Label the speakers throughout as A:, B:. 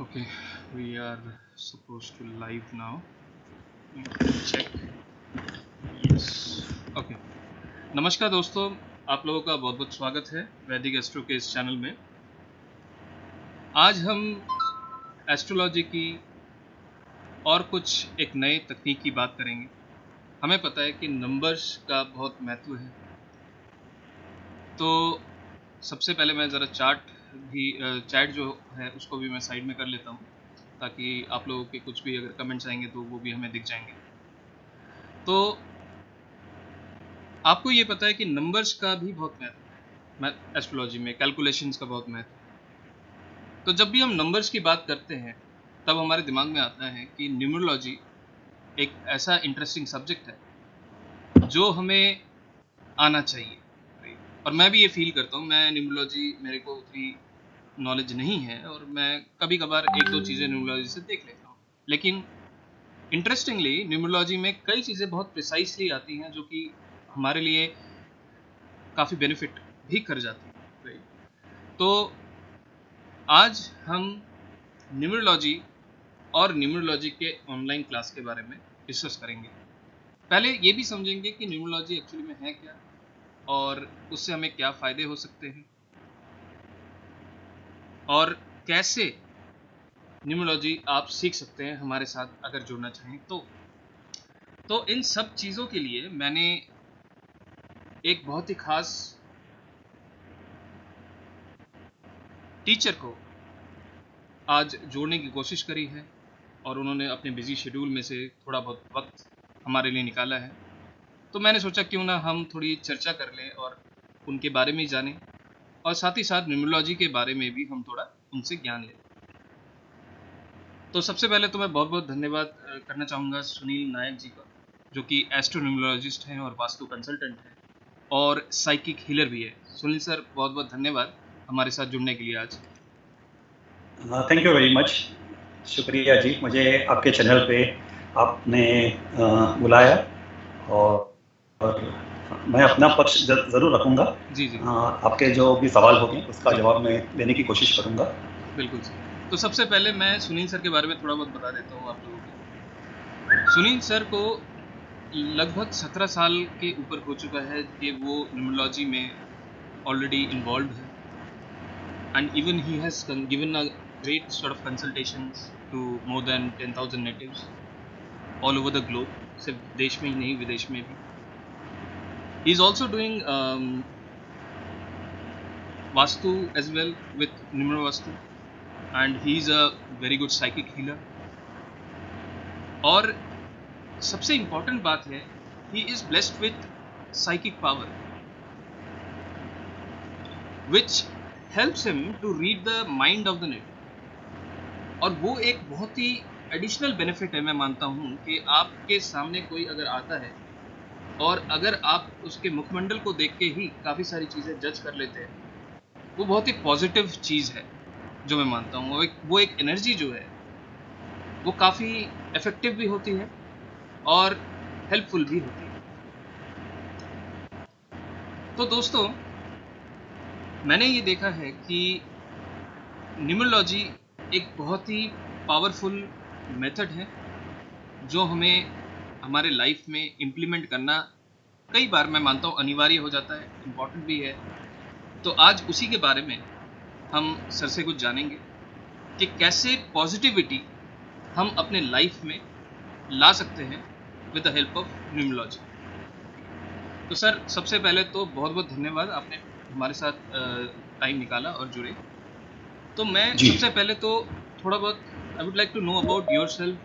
A: Okay, we are supposed to live now. Check. Yes. Okay. नमस्कार दोस्तों, आप लोगों का बहुत बहुत स्वागत है वैदिक एस्ट्रो के इस चैनल में। आज हम एस्ट्रोलॉजी की और कुछ एक नए तकनीक की बात करेंगे। हमें पता है कि नंबर्स का बहुत महत्व है, तो सबसे पहले मैं ज़रा चैट जो है उसको भी मैं साइड में कर लेता हूँ, ताकि आप लोगों के कुछ भी अगर कमेंट्स आएंगे तो वो भी हमें दिख जाएंगे। तो आपको ये पता है कि नंबर्स का भी बहुत महत्व है एस्ट्रोलॉजी में, कैलकुलेशंस का बहुत महत्व है। तो जब भी हम नंबर्स की बात करते हैं तब हमारे दिमाग में आता है कि न्यूमरोलॉजी एक ऐसा इंटरेस्टिंग सब्जेक्ट है जो हमें आना चाहिए। और मैं भी ये फील करता हूँ, मैं न्यूमरोलॉजी, मेरे को उतनी नॉलेज नहीं है और मैं कभी कभार एक दो चीज़ें न्यूमरोलॉजी से देख लेता हूँ, लेकिन इंटरेस्टिंगली न्यूमरोलॉजी में कई चीज़ें बहुत प्रिसाइसली आती हैं जो कि हमारे लिए काफ़ी बेनिफिट भी कर जाती हैं। तो आज हम न्यूमरोलॉजी और न्यूमरोलॉजी के ऑनलाइन क्लास के बारे में डिस्कस करेंगे। पहले ये भी समझेंगे कि न्यूमरोलॉजी एक्चुअली में है क्या और उससे हमें क्या फ़ायदे हो सकते हैं और कैसे न्यूमरोलॉजी आप सीख सकते हैं हमारे साथ अगर जुड़ना चाहें तो इन सब चीज़ों के लिए मैंने एक बहुत ही खास टीचर को आज जोड़ने की कोशिश करी है और उन्होंने अपने बिजी शेड्यूल में से थोड़ा बहुत वक्त हमारे लिए निकाला है। तो मैंने सोचा क्यों ना हम थोड़ी चर्चा कर लें और उनके बारे में जानें और साथ ही साथ न्यूमरोलॉजी के बारे में भी हम थोड़ा उनसे ज्ञान लें। तो सबसे पहले तो मैं बहुत बहुत धन्यवाद करना चाहूँगा सुनील नायक जी का, जो कि एस्ट्रो न्यूमरोलॉजिस्ट हैं और वास्तु कंसल्टेंट हैं और साइकिक हीलर भी है। सुनील सर, बहुत बहुत धन्यवाद हमारे साथ जुड़ने के लिए आज।
B: थैंक यू वेरी मच, शुक्रिया जी, मुझे आपके चैनल पे आपने बुलाया और मैं अपना पक्ष ज़रूर रखूँगा।
A: जी जी।
B: आपके जो भी सवाल होंगे उसका जवाब मैं देने की कोशिश करूँगा।
A: बिल्कुल सर। तो सबसे पहले मैं सुनील सर के बारे में थोड़ा बहुत बता देता हूँ आप लोगों को। सुनील सर को लगभग 17 साल के ऊपर हो चुका है कि वो न्यूमरोलॉजी में ऑलरेडी इन्वॉल्व है, and even he has given a great sort of consultations to more than 10,000 natives all over the globe, सिर्फ देश में ही नहीं विदेश में भी। He is also doing Vastu as well with Numero Vastu, and he is a very good psychic healer. और सबसे important बात है, he is blessed with psychic power which helps him to read the mind of the native. और वो एक बहुत ही additional benefit है, मैं मानता हूँ कि आपके सामने कोई अगर आता है और अगर आप उसके मुखमंडल को देख के ही काफ़ी सारी चीज़ें जज कर लेते हैं, वो बहुत ही पॉजिटिव चीज़ है जो मैं मानता हूँ। वो एक एनर्जी जो है वो काफ़ी इफेक्टिव भी होती है और हेल्पफुल भी होती है। तो दोस्तों, मैंने ये देखा है कि न्यूमरोलॉजी एक बहुत ही पावरफुल मेथड है जो हमें हमारे लाइफ में इम्प्लीमेंट करना कई बार, मैं मानता हूँ, अनिवार्य हो जाता है, इम्पॉर्टेंट भी है। तो आज उसी के बारे में हम सर से कुछ जानेंगे कि कैसे पॉजिटिविटी हम अपने लाइफ में ला सकते हैं with the help of numerology. तो सर, सबसे पहले तो बहुत बहुत धन्यवाद, आपने हमारे साथ टाइम निकाला और जुड़े। तो मैं सबसे पहले तो थोड़ा बहुत I would like to know about yourself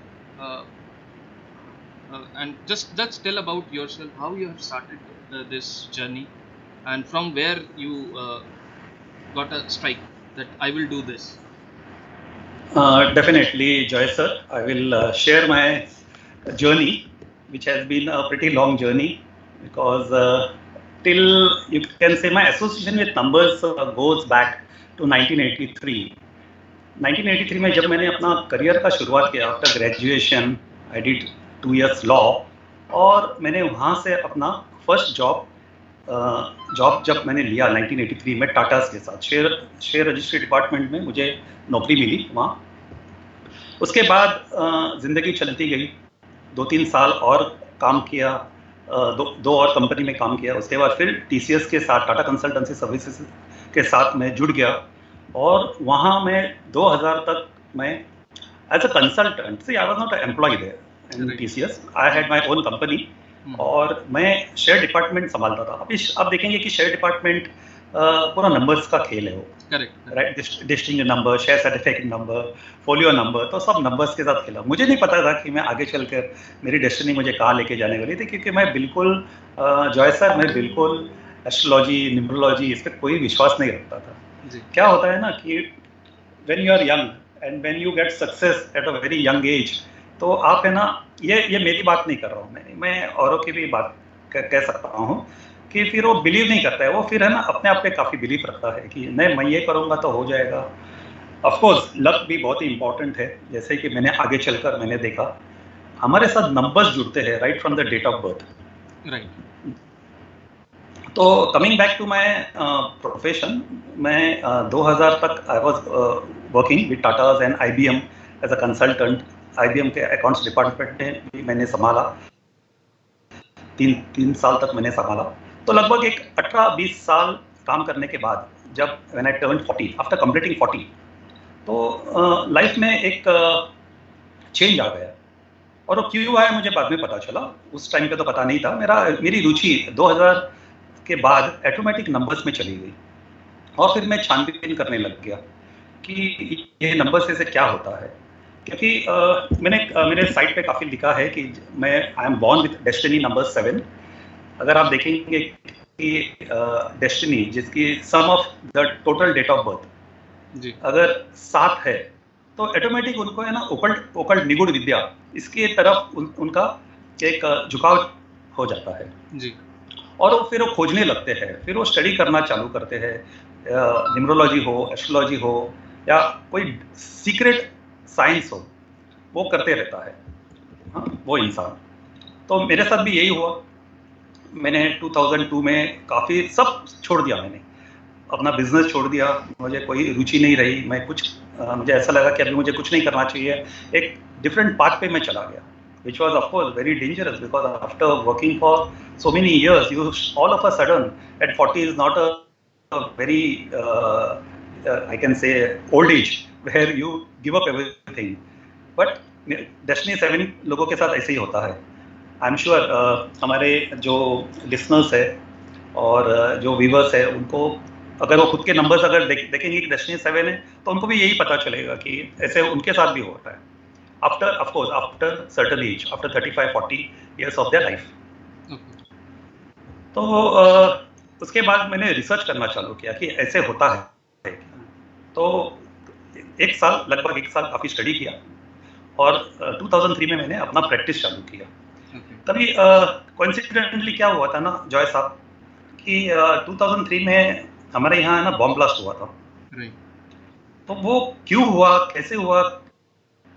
A: and just tell about yourself, how you have started this journey and from where you got a strike that I will do this.
B: Definitely, Joy sir, I will share my journey, which has been a pretty long journey, because till you can say my association with numbers goes back to 1983. 1983 में जब मैंने अपना career का शुरुआत किया, after graduation I did 2 years law, और मैंने वहाँ से अपना फर्स्ट जॉब जब मैंने लिया 1983 में टाटास के साथ शेयर रजिस्ट्री डिपार्टमेंट में मुझे नौकरी मिली वहाँ। उसके बाद ज़िंदगी चलती गई, 2-3 साल और काम किया, दो और कंपनी में काम किया। उसके बाद फिर TCS के साथ, टाटा कंसल्टेंसी सर्विसेज के साथ मैं जुड़ गया, और वहाँ मैं 2000 तक मैं as a consultant, see I was not a employee there in TCS, I had my own company, और मैं शेयर डिपार्टमेंट संभालता था। अभी आप देखेंगे कि शेयर डिपार्टमेंट पूरा नंबर्स का खेल है वो, right, distinct number, share certificate number, folio number, तो सब नंबर्स के साथ खेला। मुझे नहीं पता था कि मैं आगे चलकर मेरी डेस्टिनी मुझे कहाँ लेके जाने वाली थी, क्योंकि मैं बिल्कुल जॉय सर, मैं बिल्कुल एस्ट्रोलॉजी, न्यूमरोलॉजी, इस पर कोई विश्वास नहीं रखता था। क्या होता है ना कि when you are young and when you get success at a very young age, तो आप है ना, ये मेरी बात नहीं कर रहा हूँ मैं औरों की भी बात कह सकता हूँ, कि फिर वो बिलीव नहीं करता है, वो फिर है ना अपने आप पे काफ़ी बिलीव रखता है कि नहीं, मैं ये करूँगा तो हो जाएगा। ऑफ कोर्स लक भी बहुत ही इंपॉर्टेंट है, जैसे कि मैंने आगे चलकर मैंने देखा हमारे साथ नंबर्स जुड़ते हैं right from the date of birth, right. तो coming back to my profession, मैं 2000 तक I was working with Tatas and IBM as a consultant. IBM के अकाउंट्स डिपार्टमेंट में भी मैंने संभाला, तीन साल तक मैंने संभाला। तो लगभग एक 18-20 साल काम करने के बाद, जब when I turn 40, after completing 40, तो लाइफ में एक चेंज आ गया, और वो क्यों आया मुझे बाद में पता चला, उस टाइम पे तो पता नहीं था। मेरी रुचि 2000 के बाद ऑटोमेटिक नंबर्स में चली गई, और फिर मैं छानबीन करने लग गया कि ये नंबर्स से क्या होता है, क्योंकि मैंने मेरे साइट पे काफ़ी लिखा है कि मैं I am born with destiny number 7। अगर आप देखेंगे कि डेस्टिनी जिसकी sum of the total date of birth अगर 7 है, तो ऑटोमेटिक उनको है ना ओकल्ट निगूढ़ विद्या, इसके तरफ उनका एक झुकाव हो जाता है जी। और वो फिर वो खोजने लगते हैं, फिर वो स्टडी करना चालू करते हैं, न्यूमरोलॉजी हो, एस्ट्रोलॉजी हो, या कोई सीक्रेट साइंस हो, वो करते रहता है, हाँ, वो इंसान। तो मेरे साथ भी यही हुआ। मैंने 2002 में काफ़ी सब छोड़ दिया, मैंने अपना बिजनेस छोड़ दिया, मुझे कोई रुचि नहीं रही, मैं मुझे ऐसा लगा कि अभी मुझे कुछ नहीं करना चाहिए, एक डिफरेंट पाथ पे मैं चला गया, which was of course very dangerous, because after working for so many years, you all of a sudden at 40 is not a very I can say old age where you give up everything, but Destiny 7 लोगों के साथ ऐसे ही होता है। आई am sure हमारे जो listeners है और जो व्यूवर्स है, उनको अगर वो खुद के नंबर्स अगर देखेंगे कि Destiny 7 है, तो उनको भी यही पता चलेगा कि ऐसे उनके साथ भी होता है after certain age, after 35-40 years of their life. तो उसके बाद मैंने रिसर्च करना चालू किया कि ऐसे होता है। तो लगभग एक साल काफ़ी स्टडी किया, और 2003 में मैंने अपना प्रैक्टिस चालू किया। तभी कोइंसिडेंटली क्या हुआ था ना जॉय साहब, कि 2003 में हमारे यहाँ है ना बॉम्ब ब्लास्ट हुआ था। तो वो क्यों हुआ, कैसे हुआ,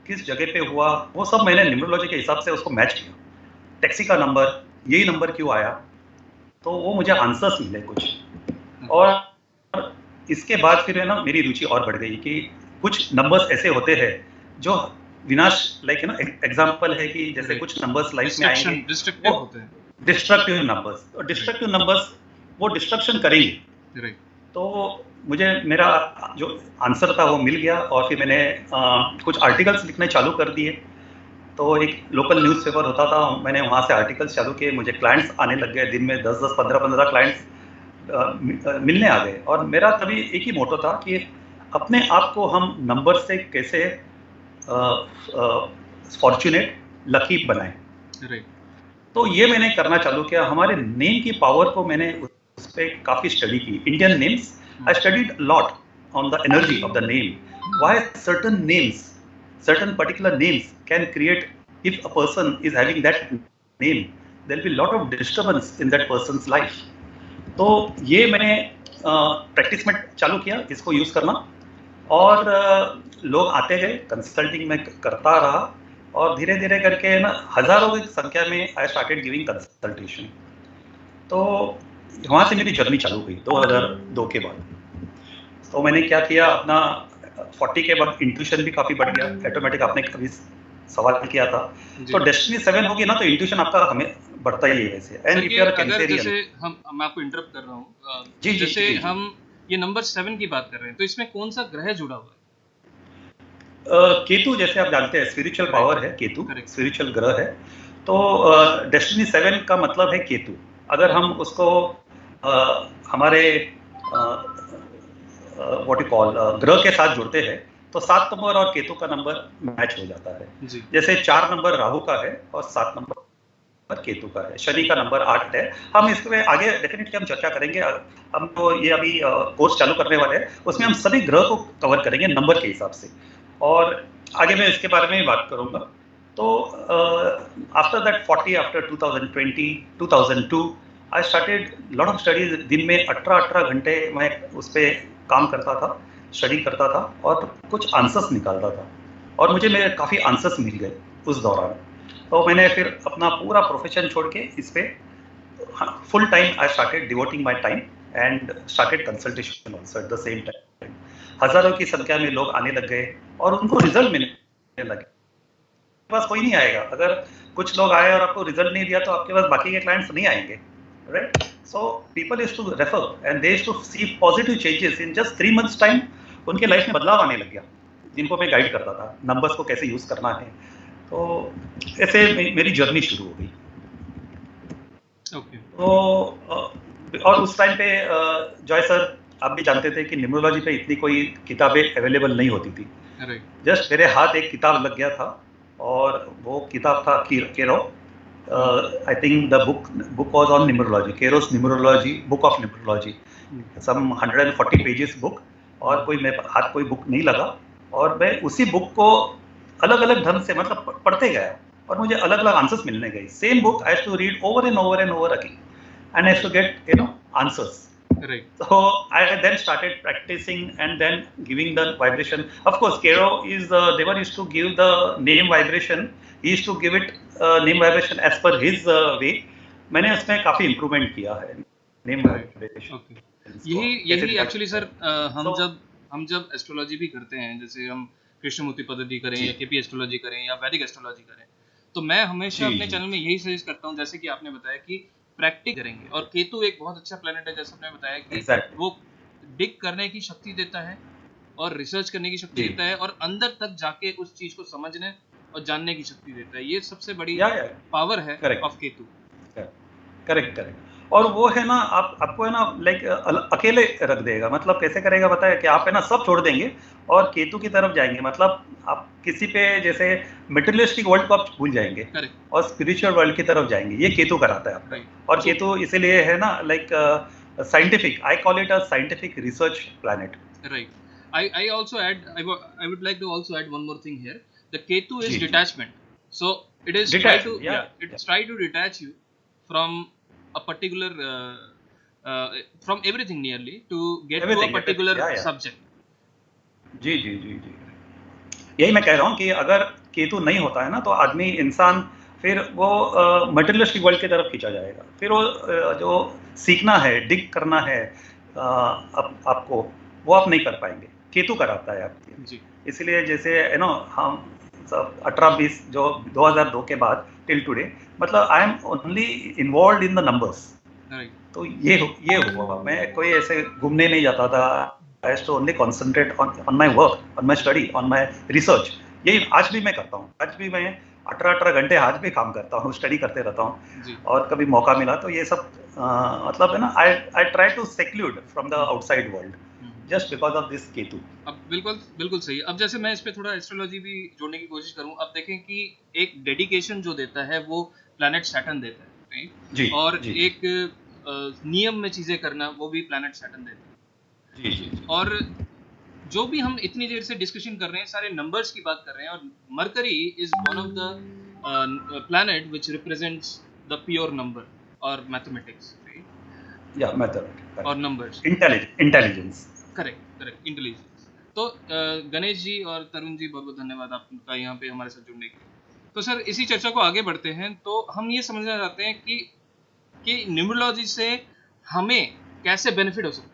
B: किस जगह पे हुआ, वो सब मैंने न्यूमरोलॉजी के हिसाब से उसको मैच किया। टैक्सी का नंबर, यही नंबर क्यों आया, तो वो मुझे आंसर्स मिले कुछ। और इसके बाद फिर है ना मेरी रुचि और बढ़ गई कि कुछ नंबर्स ऐसे होते हैं जो विनाश, लाइक है ना, एग्जांपल है कि जैसे कुछ नंबर्स लाइफ में आएंगे डिस्ट्रक्टिव होते हैं, डिस्ट्रक्टिव नंबर्स, और डिस्ट्रक्टिव नंबर्स वो डिस्ट्रक्शन करेंगे। तो मुझे मेरा जो आंसर था वो मिल गया, और फिर मैंने कुछ आर्टिकल्स लिखने चालू कर दिए। तो एक लोकल न्यूज़पेपर होता था, मैंने वहाँ से आर्टिकल्स चालू किए, मुझे क्लाइंट्स आने लग गए, दिन में 10-10, 15-15 क्लाइंट्स मिलने आ गए। और मेरा तभी एक ही मोटो था कि अपने आप को हम नंबर से कैसे फॉर्चुनेट, लकी बनाएं। तो ये मैंने करना चालू किया। हमारे नेम की पावर को मैंने उस पर काफ़ी स्टडी की। Indian names, I studied lot on the energy of the name, why certain names, certain particular names can create, if a person is having that name, there will be lot of disturbance in that person's life. तो ये मैंने practice में चालू किया इसको use करना, और लोग आते गए, कंसल्टिंग में करता रहा, और धीरे धीरे करके ना हज़ारों की संख्या में आई स्टार्टेड गिविंग कंसल्टेशन। तो वहाँ से मेरी जर्नी चालू हुई 2002 के बाद। तो मैंने क्या किया, अपना 40 के बाद इंट्यूशन भी काफी बढ़ गया, ऑटोमेटिक। आपने कभी सवाल किया था, तो डेस्टिनी 7 होगी ना तो इंट्यूशन आपका हमें बढ़ता ही है वैसे। And if you are Cancerian,
A: जैसे मैं आपको इंटरप्ट कर रहा हूँ, जैसे हम ये नंबर 7 की बात कर रहे हैं, तो इसमें कौन सा ग्रह जुड़ा हुआ है?
B: केतु, जैसे आप जानते हैं स्पिरिचुअल पावर है केतु, स्पिरिचुअल ग्रह है। तो डेस्टिनी 7 का मतलब है केतु। अगर हम उसको हमारे व्हाट यू कॉल ग्रह के साथ जुड़ते हैं तो 7 नंबर और केतु का नंबर मैच हो जाता है। जैसे 4 नंबर राहु का है और 7 नंबर केतु का है। शनि का नंबर 8 है। हम इसमें आगे डेफिनेटली हम चर्चा करेंगे। हम तो ये अभी कोर्स चालू करने वाले हैं, उसमें हम सभी ग्रह को कवर करेंगे नंबर के हिसाब से, और आगे मैं इसके बारे में भी बात करूंगा। तो after that 40, after 2020, 2002 I started lot of studies. दिन में 18 घंटे मैं उस पर काम करता था, स्टडी करता था और कुछ आंसर्स निकालता था, और मुझे मेरे काफ़ी आंसर्स मिल गए उस दौरान। तो मैंने फिर अपना पूरा प्रोफेशन छोड़ के इस पे full time I started devoting my time and started consultation also at the same time. हजारों की संख्या में लोग आने लग गए और उनको रिजल्ट मिलने लगे। आपके पास कोई नहीं आएगा, अगर कुछ लोग आए और आपको रिजल्ट नहीं दिया तो आपके पास बाकी के क्लाइंट्स नहीं आएंगे, right? So people used to refer and they used to see positive changes in just 3 months time. उनके लाइफ में बदलाव आने लग गया, जिनको मैं गाइड करता था, नंबर्स को कैसे यूज करना है। तो ऐसे मेरी जर्नी शुरू हो गई। तो और उस टाइम पे जॉय सर, आप भी जानते थे कि न्यूमरोलॉजी पे इतनी कोई किताबें अवेलेबल नहीं होती थी। जस्ट मेरे हाथ एक किताब लग गया था, और वो किताब था Cheiro. I think the book was on numerology, Cheiro's numerology, book of numerology, some 140 pages book. और कोई मेरे हाथ कोई बुक नहीं लगा, और मैं उसी बुक को अलग अलग ढंग से मतलब पढ़ते गया, और मुझे अलग अलग आंसर्स मिलने गए। Same book I have to read over and over and over again, and I have to get answers.
A: Right.
B: So I then started practicing and then giving the vibration. Of course, Kero is Devan used to give the name vibration. He used to give it name vibration as per his way. मैंने उसमें काफी improvement किया है name vibration.
A: Okay. यही actually sir, हम जब astrology भी करते हैं, जैसे हम कृष्णमूर्ति पद्धति करें या केपी एस्ट्रोलॉजी करें या वैदिक एस्ट्रोलॉजी करें, तो मैं हमेशा अपने चैनल में यही सजेस्ट करता हूँ, जैसे कि आपने बताया कि प्रैक्टिस करेंगे। और केतु एक बहुत अच्छा प्लैनेट है, जैसे आपने बताया कि वो डिग करने की शक्ति देता है और रिसर्च करने की शक्ति देता है, और अंदर तक जाके उस चीज को समझने और जानने की शक्ति देता है। ये सबसे बड़ी पावर है ऑफ केतु।
B: करेक्ट। और वो है ना, आपको है ना लाइक अकेले रख देगा। मतलब कैसे करेगा पता है कि आप है ना सब छोड़ देंगे और केतु की तरफ जाएंगे। मतलब आप किसी पे जैसे मटेरियलिस्टिक वर्ल्ड को आप भूल जाएंगे और स्पिरिचुअल वर्ल्ड की तरफ जाएंगे। ये केतु कराता है आपको। और केतु इसीलिए है ना like scientific, I call it a scientific research planet.
A: Right. I also add, I would like to also add one more thing here. The Ketu is detachment. So it is try to detach you from a particular from everything nearly to get to a particular subject.
B: जी। यही मैं कह रहा हूँ कि अगर केतु नहीं होता है ना तो आदमी, इंसान फिर वो मटेरियलिस्टिक वर्ल्ड की तरफ खींचा जाएगा। फिर वो जो सीखना है, डिग करना है आपको, वो आप नहीं कर पाएंगे। केतु कराता है आपकी। इसलिए जैसे हम 18-20 जो 2002 के बाद टिल टुडे, मतलब I am only involve in the numbers. तो ये हुआ, मैं कोई ऐसे घूमने नहीं जाता था। I have to only concentrate on my work, on my study, on my research. यही आज भी मैं करता हूँ। आज भी मैं 18 घंटे आज भी काम करता हूँ, स्टडी करते रहता हूँ। और कभी मौका मिला तो ये सब मतलब है ना, I try to seclude from the outside world just because of this Ketu.
A: अब बिल्कुल सही। अब जैसे मैं इस पे थोड़ा एस्ट्रोलॉजी भी जोड़ने की कोशिश करूं। अब देखें कि एक डेडिकेशन जो देता है वो प्लैनेट सैटर्न देता है, राइट? और एक नियम में चीजें करना वो भी प्लैनेट सैटर्न देता है। जी। और जो भी हम इतनी देर से डिस्कशन कर रहे हैं, सारे नंबर्स की बात कर रहे हैं, और mercury is one of the planet which represents the pure number और मैथमेटिक्स, राइट?
B: या मैथमेटिक्स
A: और नंबर्स,
B: इंटेलिजेंस।
A: Correct, intelligence. तो गणेश जी और तरुण जी, बहुत बहुत धन्यवाद आपका यहाँ पे हमारे साथ जुड़ने के लिए। तो सर इसी चर्चा को आगे बढ़ते हैं। तो हम ये समझना चाहते हैं कि न्यूमरोलॉजी से हमें कैसे बेनिफिट हो सकता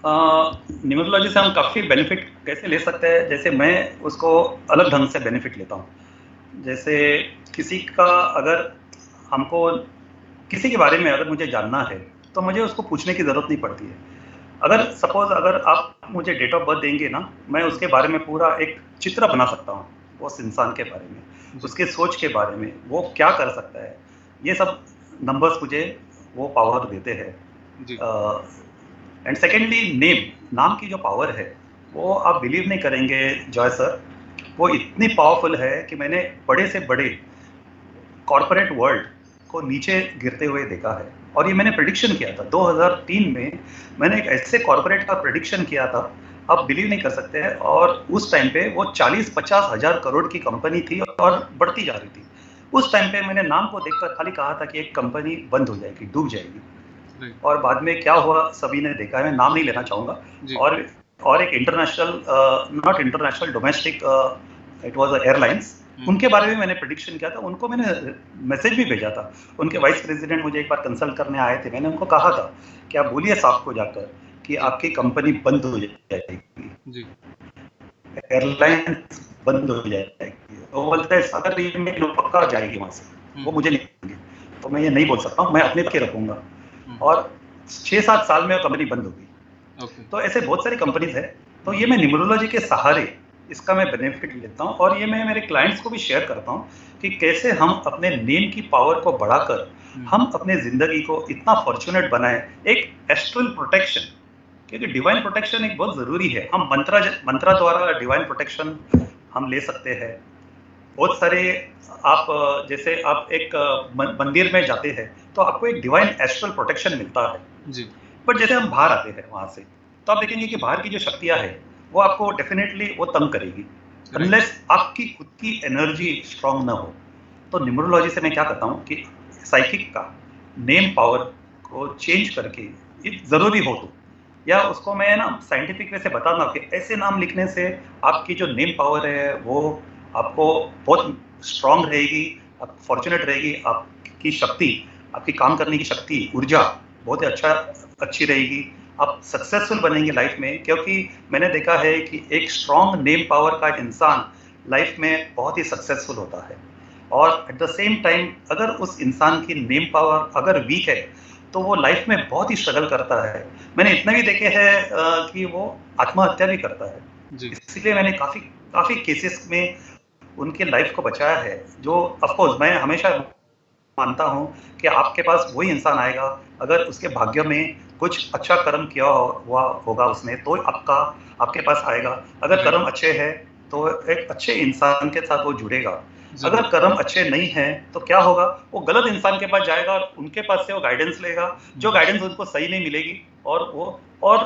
B: न्यूमरोलॉजी से हम काफ़ी बेनिफिट कैसे ले सकते हैं, जैसे मैं उसको अलग ढंग से बेनिफिट लेता हूँ। जैसे किसी का अगर हमको किसी के बारे में अगर मुझे जानना है तो मुझे उसको पूछने की ज़रूरत नहीं पड़ती है। अगर सपोज अगर आप मुझे डेट ऑफ बर्थ देंगे ना, मैं उसके बारे में पूरा एक चित्र बना सकता हूँ उस इंसान के बारे में, उसके सोच के बारे में, वो क्या कर सकता है। ये सब नंबर्स मुझे वो पावर देते हैं। एंड सेकेंडली नाम की जो पावर है वो आप बिलीव नहीं करेंगे जॉय सर, वो इतनी पावरफुल है कि मैंने बड़े से बड़े कॉर्पोरेट वर्ल्ड को नीचे गिरते हुए देखा है। और ये मैंने प्रेडिक्शन किया था 2003 में, मैंने एक ऐसे कॉर्पोरेट का प्रेडिक्शन किया था, आप बिलीव नहीं कर सकते हैं। और उस टाइम पे वो 40-50 हज़ार करोड़ की कंपनी थी और बढ़ती जा रही थी। उस टाइम पे मैंने नाम को देखकर खाली कहा था कि एक कंपनी बंद हो जाएगी, डूब जाएगी। और बाद में क्या हुआ सभी ने देखा है, मैं नाम नहीं लेना चाहूँगा। और एक international, not international, domestic, it was airlines, उनके बारे में मैंने प्रेडिक्शन किया था। उनको मैंने मैसेज भी भेजा था। उनके वाइस प्रेसिडेंट मुझे एक बार कंसल्ट करने आए थे, मैंने उनको कहा था कि आप बोलिए साहब को जाकर कि आपकी कंपनी बंद हो जाएगी, एयरलाइंस बंद हो जाएगी। वो बोलते हैं अगर ये पक्का जाएगी वहाँ से, वो मुझे नहीं देंगे, तो मैं ये नहीं बोल सकता हूँ, मैं अपने के रखूंगा। और 6-7 साल में कंपनी बंद हो गई। तो ऐसे बहुत सारी कंपनीज है। तो ये मैं न्यूमरोलॉजी के सहारे इसका मैं बेनिफिट लेता हूँ, और ये मैं मेरे क्लाइंट्स को भी शेयर करता हूँ कि कैसे हम अपने नेम की पावर को बढ़ाकर हम अपने जिंदगी को इतना फॉर्चुनेट बनाएं। एक एस्ट्रल प्रोटेक्शन, क्योंकि डिवाइन प्रोटेक्शन एक बहुत जरूरी है। हम मंत्रा द्वारा डिवाइन प्रोटेक्शन हम ले सकते हैं। बहुत सारे आप जैसे आप एक मंदिर में जाते हैं तो आपको एक डिवाइन एस्ट्रल प्रोटेक्शन मिलता है जी। बट जैसे हम बाहर आते हैं वहां से, तो आप देखेंगे कि बाहर की जो शक्तियां है वो आपको डेफिनेटली वो तंग करेगी, अनलेस आपकी खुद की एनर्जी स्ट्रांग ना हो। तो न्यूमरोलॉजी से मैं क्या करता हूँ कि साइकिक का नेम पावर को चेंज करके, जरूरी हो तो, या उसको मैं ना साइंटिफिक वे से बताना कि ऐसे नाम लिखने से आपकी जो नेम पावर है वो आपको बहुत स्ट्रांग रहेगी, आप फॉर्चुनेट रहेगी, आपकी शक्ति, आपकी काम करने की शक्ति, ऊर्जा बहुत ही अच्छी रहेगी, आप सक्सेसफुल बनेंगे लाइफ में। क्योंकि मैंने देखा है कि एक स्ट्रांग नेम पावर का इंसान लाइफ में बहुत ही सक्सेसफुल होता है। और एट द सेम टाइम अगर उस इंसान की नेम पावर अगर वीक है तो वो लाइफ में बहुत ही स्ट्रगल करता है। मैंने इतना भी देखे हैं कि वो आत्महत्या भी करता है। इसलिए मैंने काफ़ी केसेस में उनके लाइफ को बचाया है। जो ऑफकोर्स मैं हमेशा मानता हूँ कि आपके पास वही इंसान आएगा अगर उसके भाग्य में कुछ अच्छा कर्म किया हुआ होगा उसने, तो आपके पास आएगा। अगर कर्म अच्छे हैं तो एक अच्छे इंसान के साथ वो जुड़ेगा। अगर कर्म अच्छे नहीं है तो क्या होगा, वो गलत इंसान के पास जाएगा और उनके पास से वो गाइडेंस लेगा, जो गाइडेंस उनको सही नहीं मिलेगी और वो और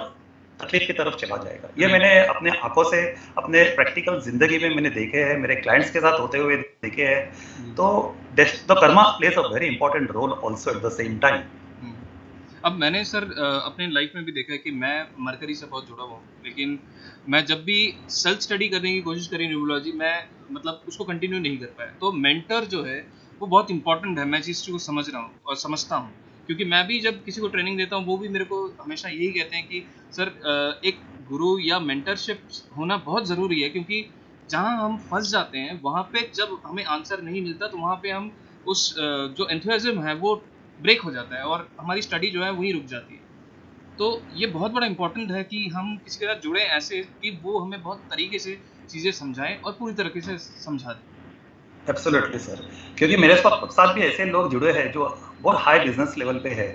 B: तकलीफ की तरफ चला जाएगा। ये मैंने अपने आंखों से, अपने प्रैक्टिकल जिंदगी में मैंने देखे हैं, मेरे क्लाइंट्स के साथ होते हुए देखे हैं। तो karma plays a very important role also at the same time.
A: अब मैंने सर अपने लाइफ में भी देखा है कि मैं मरकरी से बहुत जुड़ा हुआ हूँ, लेकिन मैं जब भी सेल्फ स्टडी करने की कोशिश करी न्यूमरोलॉजी, मैं मतलब उसको कंटिन्यू नहीं कर पाया। तो मेंटर जो है वो बहुत इंपॉर्टेंट है, मैं जिस चीज़ को समझ रहा हूँ और समझता हूँ, क्योंकि मैं भी जब किसी को ट्रेनिंग देता हूँ वो भी मेरे को हमेशा यही कहते हैं कि सर एक गुरु या मेंटरशिप होना बहुत ज़रूरी है, क्योंकि जहाँ हम फंस जाते हैं वहाँ पे जब हमें आंसर नहीं मिलता तो वहाँ पे हम उस जो एंथुसियाज्म है वो ब्रेक हो जाता है और हमारी स्टडी जो है वहीं रुक जाती है। तो ये बहुत बड़ा इंपॉर्टेंट है कि हम किसी के साथ जुड़े ऐसे कि वो हमें बहुत तरीके से चीज़ें समझाएं और पूरी तरीके से समझा दें।
B: एब्सोल्युटली सर, क्योंकि मेरे साथ भी ऐसे लोग जुड़े हैं जो बहुत हाई बिजनेस लेवल पे है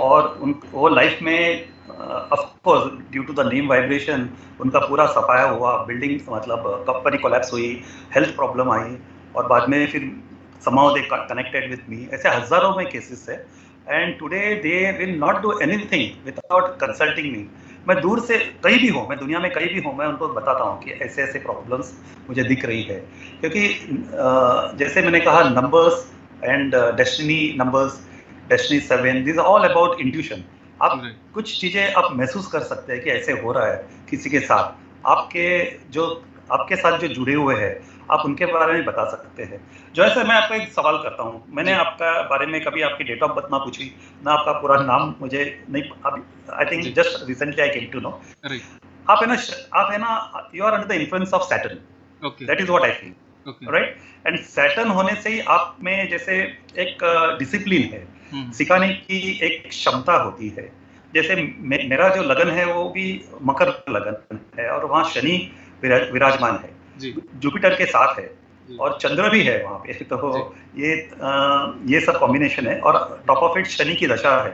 B: और वो लाइफ में of course due to the name vibration उनका पूरा सफाया हुआ, बिल्डिंग मतलब कंपनी कोलैप्स हुई, हेल्थ प्रॉब्लम आई और बाद में फिर somehow they connected with me। ऐसे हजारों में केसेस है and today they will not do anything without consulting me। मैं दूर से कहीं भी हूँ, मैं दुनिया में कहीं भी हूँ, मैं उनको बताता हूँ कि ऐसे ऐसे प्रॉब्लम्स मुझे दिख रही है। क्योंकि जैसे मैंने कहा numbers and destiny numbers, destiny 7, this all about intuition. आप कुछ चीज़ें आप महसूस कर सकते हैं कि ऐसे हो रहा है किसी के साथ। आपके जो आपके साथ जो जुड़े हुए हैं, आप उनके बारे में बता सकते हैं। जो है सर, मैं आपको एक सवाल करता हूँ। मैंने आपका बारे में कभी आपकी डेट ऑफ बर्थ ना पूछी, ना आपका पूरा नाम मुझे नहीं, I think just recently I came to know. आप है ना, you are under the influence of Saturn, that is what I feel, right? And Saturn होने से ही आप में जैसे एक डिसिप्लिन है, सिखाने की एक क्षमता होती है। जैसे मेरा जो लगन है वो भी मकर लगन है, और वहाँ शनि विराजमान है, जुपिटर के साथ है, और चंद्र भी है वहाँ पे। तो ये सब कॉम्बिनेशन है, और टॉप ऑफ इट शनि की दशा है।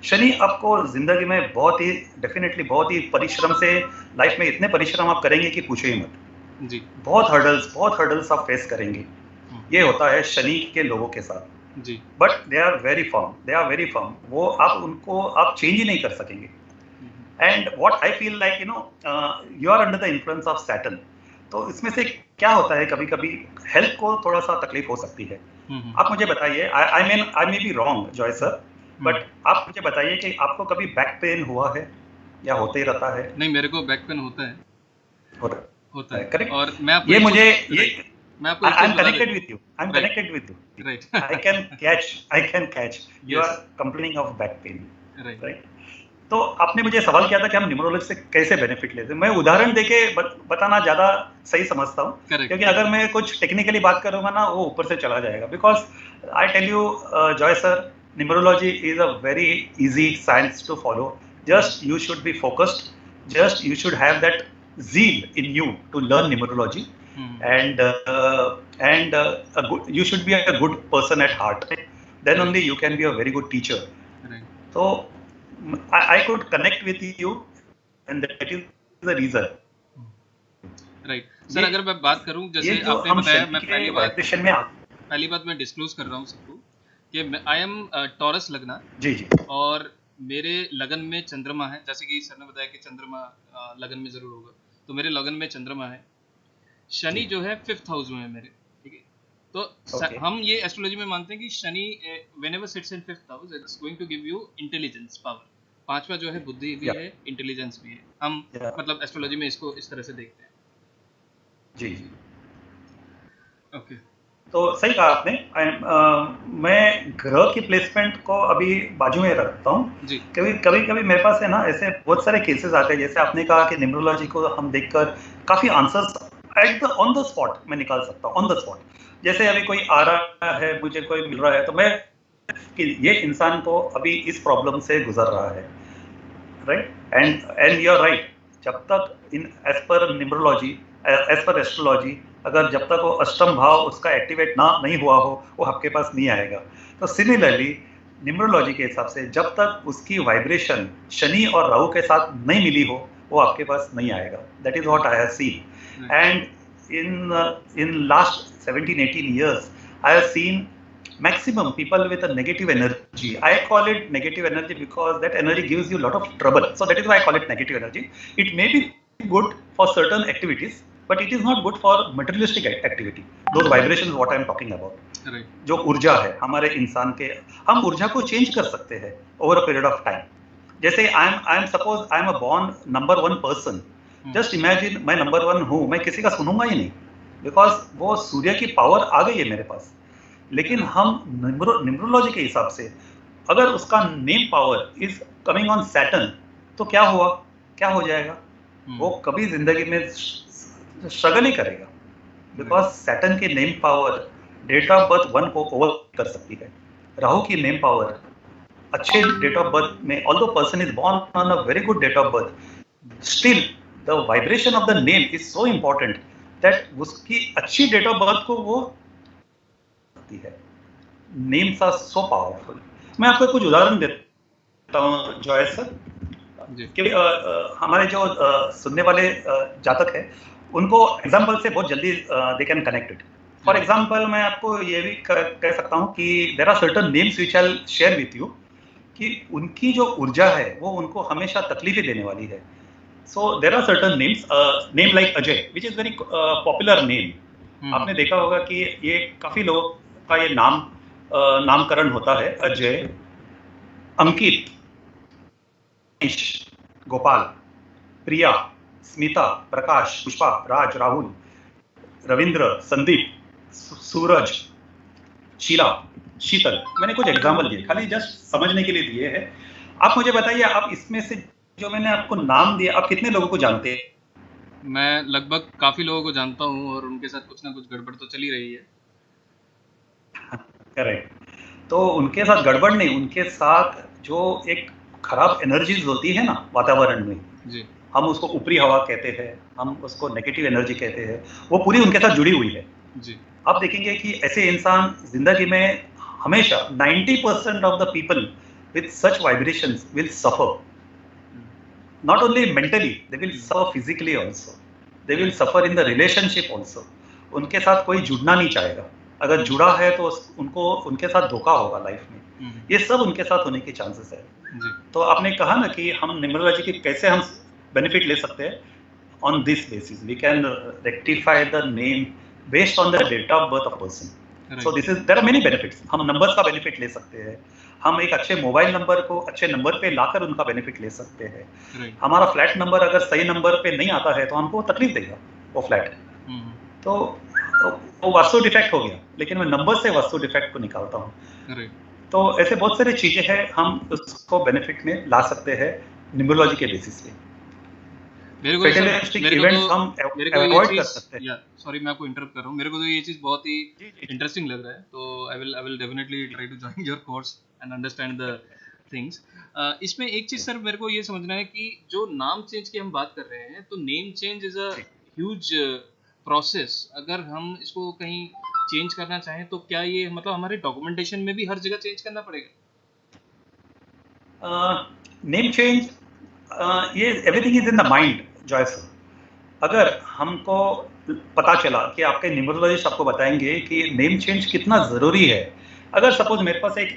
B: शनि आपको जिंदगी में बहुत ही डेफिनेटली बहुत ही परिश्रम से, लाइफ में इतने परिश्रम आप करेंगे कि पूछो ही मत जी। बहुत हर्डल्स आप फेस करेंगे। ये होता है शनि के लोगों के साथ जी। But they are very firm, वो आप चेंज ही नहीं कर सकेंगे। And what I feel like, you are under the influence of Saturn. तो इसमें से क्या होता है, कभी कभी हेल्थ को थोड़ा सा तकलीफ हो सकती है। आप मुझे बताइए, I may be wrong Joy sir, but आप मुझे बताइए कि आपको कभी बैक पेन हुआ है या होते ही रहता है?
A: नहीं, मेरे को बैक पेन होता है,
B: करेक्ट।
A: और मैं आपको
B: I am connected with you. Right. I can catch. You are complaining of back pain. Right. तो आपने मुझे सवाल किया था कि हम न्यूमरोलॉजी से कैसे बेनिफिट लेते हैं। मैं उदाहरण देके बताना ज्यादा सही समझता हूँ, क्योंकि अगर मैं कुछ टेक्निकली बात करूंगा ना, वो ऊपर से चला जाएगा। Because I tell you Joy sir, numerology is a very easy science to follow. Just you should be focused, just you should have that zeal in you to learn numerology. And you should be a good person at heart. Then only you can be a very good teacher. So I could connect with you, and that is the reason.
A: Right. Sir, अगर मैं बात करूं, जैसे आपने बताया, मैं पहली बात मैं डिस्क्लोज कर रहा हूं सबको कि आई एम टॉरस लगना
B: जी,
A: और मेरे लगन में चंद्रमा है। जैसे कि सर ने बताया कि चंद्रमा लगन में जरूर होगा, तो मेरे लगन में चंद्रमा है। शनि जो है 5th हाउस में है मेरे, ठीक है? तो हम ये एस्ट्रोलॉजी में मानते हैं कि Shani whenever sits in 5th house, it's going to give you intelligence, power. 5वां जो है बुद्धि भी है, इंटेलिजेंस भी है। हम मतलब एस्ट्रोलॉजी में इसको इस तरह से देखते हैं
B: जी।
A: ओके,
B: तो सही कहा आपने। मैं ग्रह की प्लेसमेंट को अभी बाजू में रखता हूँ, क्योंकि कभी मेरे पास है ना, ऐसे बहुत सारे केसेस आते हैं। जैसे आपने कहा कि न्यूमरोलॉजी को हम देखकर काफी आंसर्स ऑन द स्पॉट मैं निकाल सकता हूँ, ऑन द स्पॉट। जैसे अभी कोई आ रहा है, मुझे कोई मिल रहा है, तो मैं कि ये इंसान को अभी इस प्रॉब्लम से गुजर रहा है, right? And you are right. जब तक as per numerology, as per astrology, अगर जब तक वो अष्टम भाव उसका एक्टिवेट नहीं हुआ हो, वो आपके पास नहीं आएगा। तो सिमिलरली न्यूमरोलॉजी के हिसाब से जब तक उसकी वाइब्रेशन शनि और राहु के साथ नहीं मिली हो, वो आपके पास नहीं आएगा। That is what I have scene. And in last 17-18 years I have seen maximum people with a negative energy. I call it negative energy because that energy gives you a lot of trouble. So that is why I call it negative energy. It may be good for certain activities, but it is not good for materialistic activity. Those vibrations what I am talking about. Right. जो ऊर्जा है हमारे इंसान के, हम ऊर्जा को change कर सकते हैं over a period of time. जैसे I am suppose I am a born number 1 person. Just imagine मैं number 1 हूँ, मैं किसी का सुनूंगा ही नहीं, बिकॉज वो सूर्य की पावर आ गई है मेरे पास। लेकिन हम न्यूमरोलॉजी के हिसाब से अगर उसका name power is coming on Saturn, तो क्या हुआ, क्या हो जाएगा? वो कभी जिंदगी में स्ट्रगल ही करेगा, बिकॉज सैटर्न की name power date of birth 1 को ओवर कर सकती है। राहु की नेम पावर अच्छे डेट ऑफ बर्थ में, although person is born on a very good date of birth, still the vibration of the name is so important that उसकी अच्छी date of birth को वो है। Names are so powerful. मैं आपको कुछ उदाहरण देता हूँ जॉय सर, कि हमारे जो सुनने वाले जातक है, उनको एग्जाम्पल से बहुत जल्दी they can connected. For example मैं आपको ये भी कह सकता हूँ कि there are certain names which I will share with you, कि उनकी जो ऊर्जा है वो उनको हमेशा तकलीफें देने वाली है। So there are certain names, name like Ajay, which is very popular name. आपने देखा होगा कि ये काफी लोगों का ये नामकरण होता है। अजय, अंकित, गोपाल, प्रिया, स्मिता, प्रकाश, पुष्पा, राज, राहुल, रविंद्र, संदीप, सूरज, शीला, शीतल। मैंने कुछ एग्जाम्पल दिए, खाली जस्ट समझने के लिए दिए हैं। आप मुझे बताइए, आप इसमें से जो मैंने आपको नाम दिया, आप कितने लोगों को जानते हैं?
A: मैं लगभग काफ़ी लोगों को जानता हूँ और उनके साथ कुछ ना कुछ गड़बड़ तो चली रही है।
B: करेक्ट। तो उनके साथ गड़बड़ नहीं, उनके साथ जो एक खराब एनर्जीज होती है ना वातावरण में
A: जी।
B: हम उसको ऊपरी हवा कहते हैं, हम उसको नेगेटिव एनर्जी कहते हैं, वो पूरी उनके साथ जुड़ी हुई है।
A: जी।
B: आप देखेंगे कि ऐसे इंसान जिंदगी में हमेशा 90% of the people with such vibrations will suffer, not only mentally, they will suffer physically also, they will suffer in the relationship also. उनके साथ कोई जुड़ना नहीं चाहेगा, अगर जुड़ा है तो उनको उनके साथ धोखा होगा लाइफ में। ये सब उनके साथ होने के चांसेस है। तो आपने कहा ना कि हम न्यूमरोलॉजी की कैसे हम बेनिफिट ले सकते हैं, on this basis we can rectify the name based on the date of birth of person. So this is, there are many benefits. हम नंबर्स का बेनिफिट ले सकते हैं, हम एक अच्छे मोबाइल नंबर को अच्छे नंबर पे लाकर उनका बेनिफिट ले सकते हैं। हमारा फ्लैट नंबर अगर सही नंबर पे नहीं आता है तो हमको तकलीफ देगा वो फ्लैट। तो वो वास्तु डिफेक्ट हो गया, लेकिन मैं नंबर से वास्तु डिफेक्ट को निकालता हूँ। तो ऐसे बहुत सारी चीजें हैं, हम उसको बेनिफिट में ला सकते हैं न्यूमरोलॉजी के बेसिस पे।
A: मेरे को सॉरी मैं आपको इंटरप्ट कर रहा हूँ, मेरे को तो ये चीज़ बहुत ही इंटरेस्टिंग लग रहा है, तो I will definitely try to join your course and understand the things. इसमें एक चीज़ सर मेरे को ये समझना है कि जो नाम चेंज की हम बात कर रहे हैं, तो name change is a huge process. अगर हम इसको कहीं चेंज करना चाहें तो क्या ये मतलब हमारे डॉक्यूमेंटेशन में भी हर जगह चेंज करना पड़ेगा?
B: नेम चेंज, ये everything is in the mind Joy sir. अगर हमको पता चला कि आपके न्यूमरोलॉजिस्ट आपको बताएंगे कि नेम चेंज कितना ज़रूरी है। अगर सपोज मेरे पास एक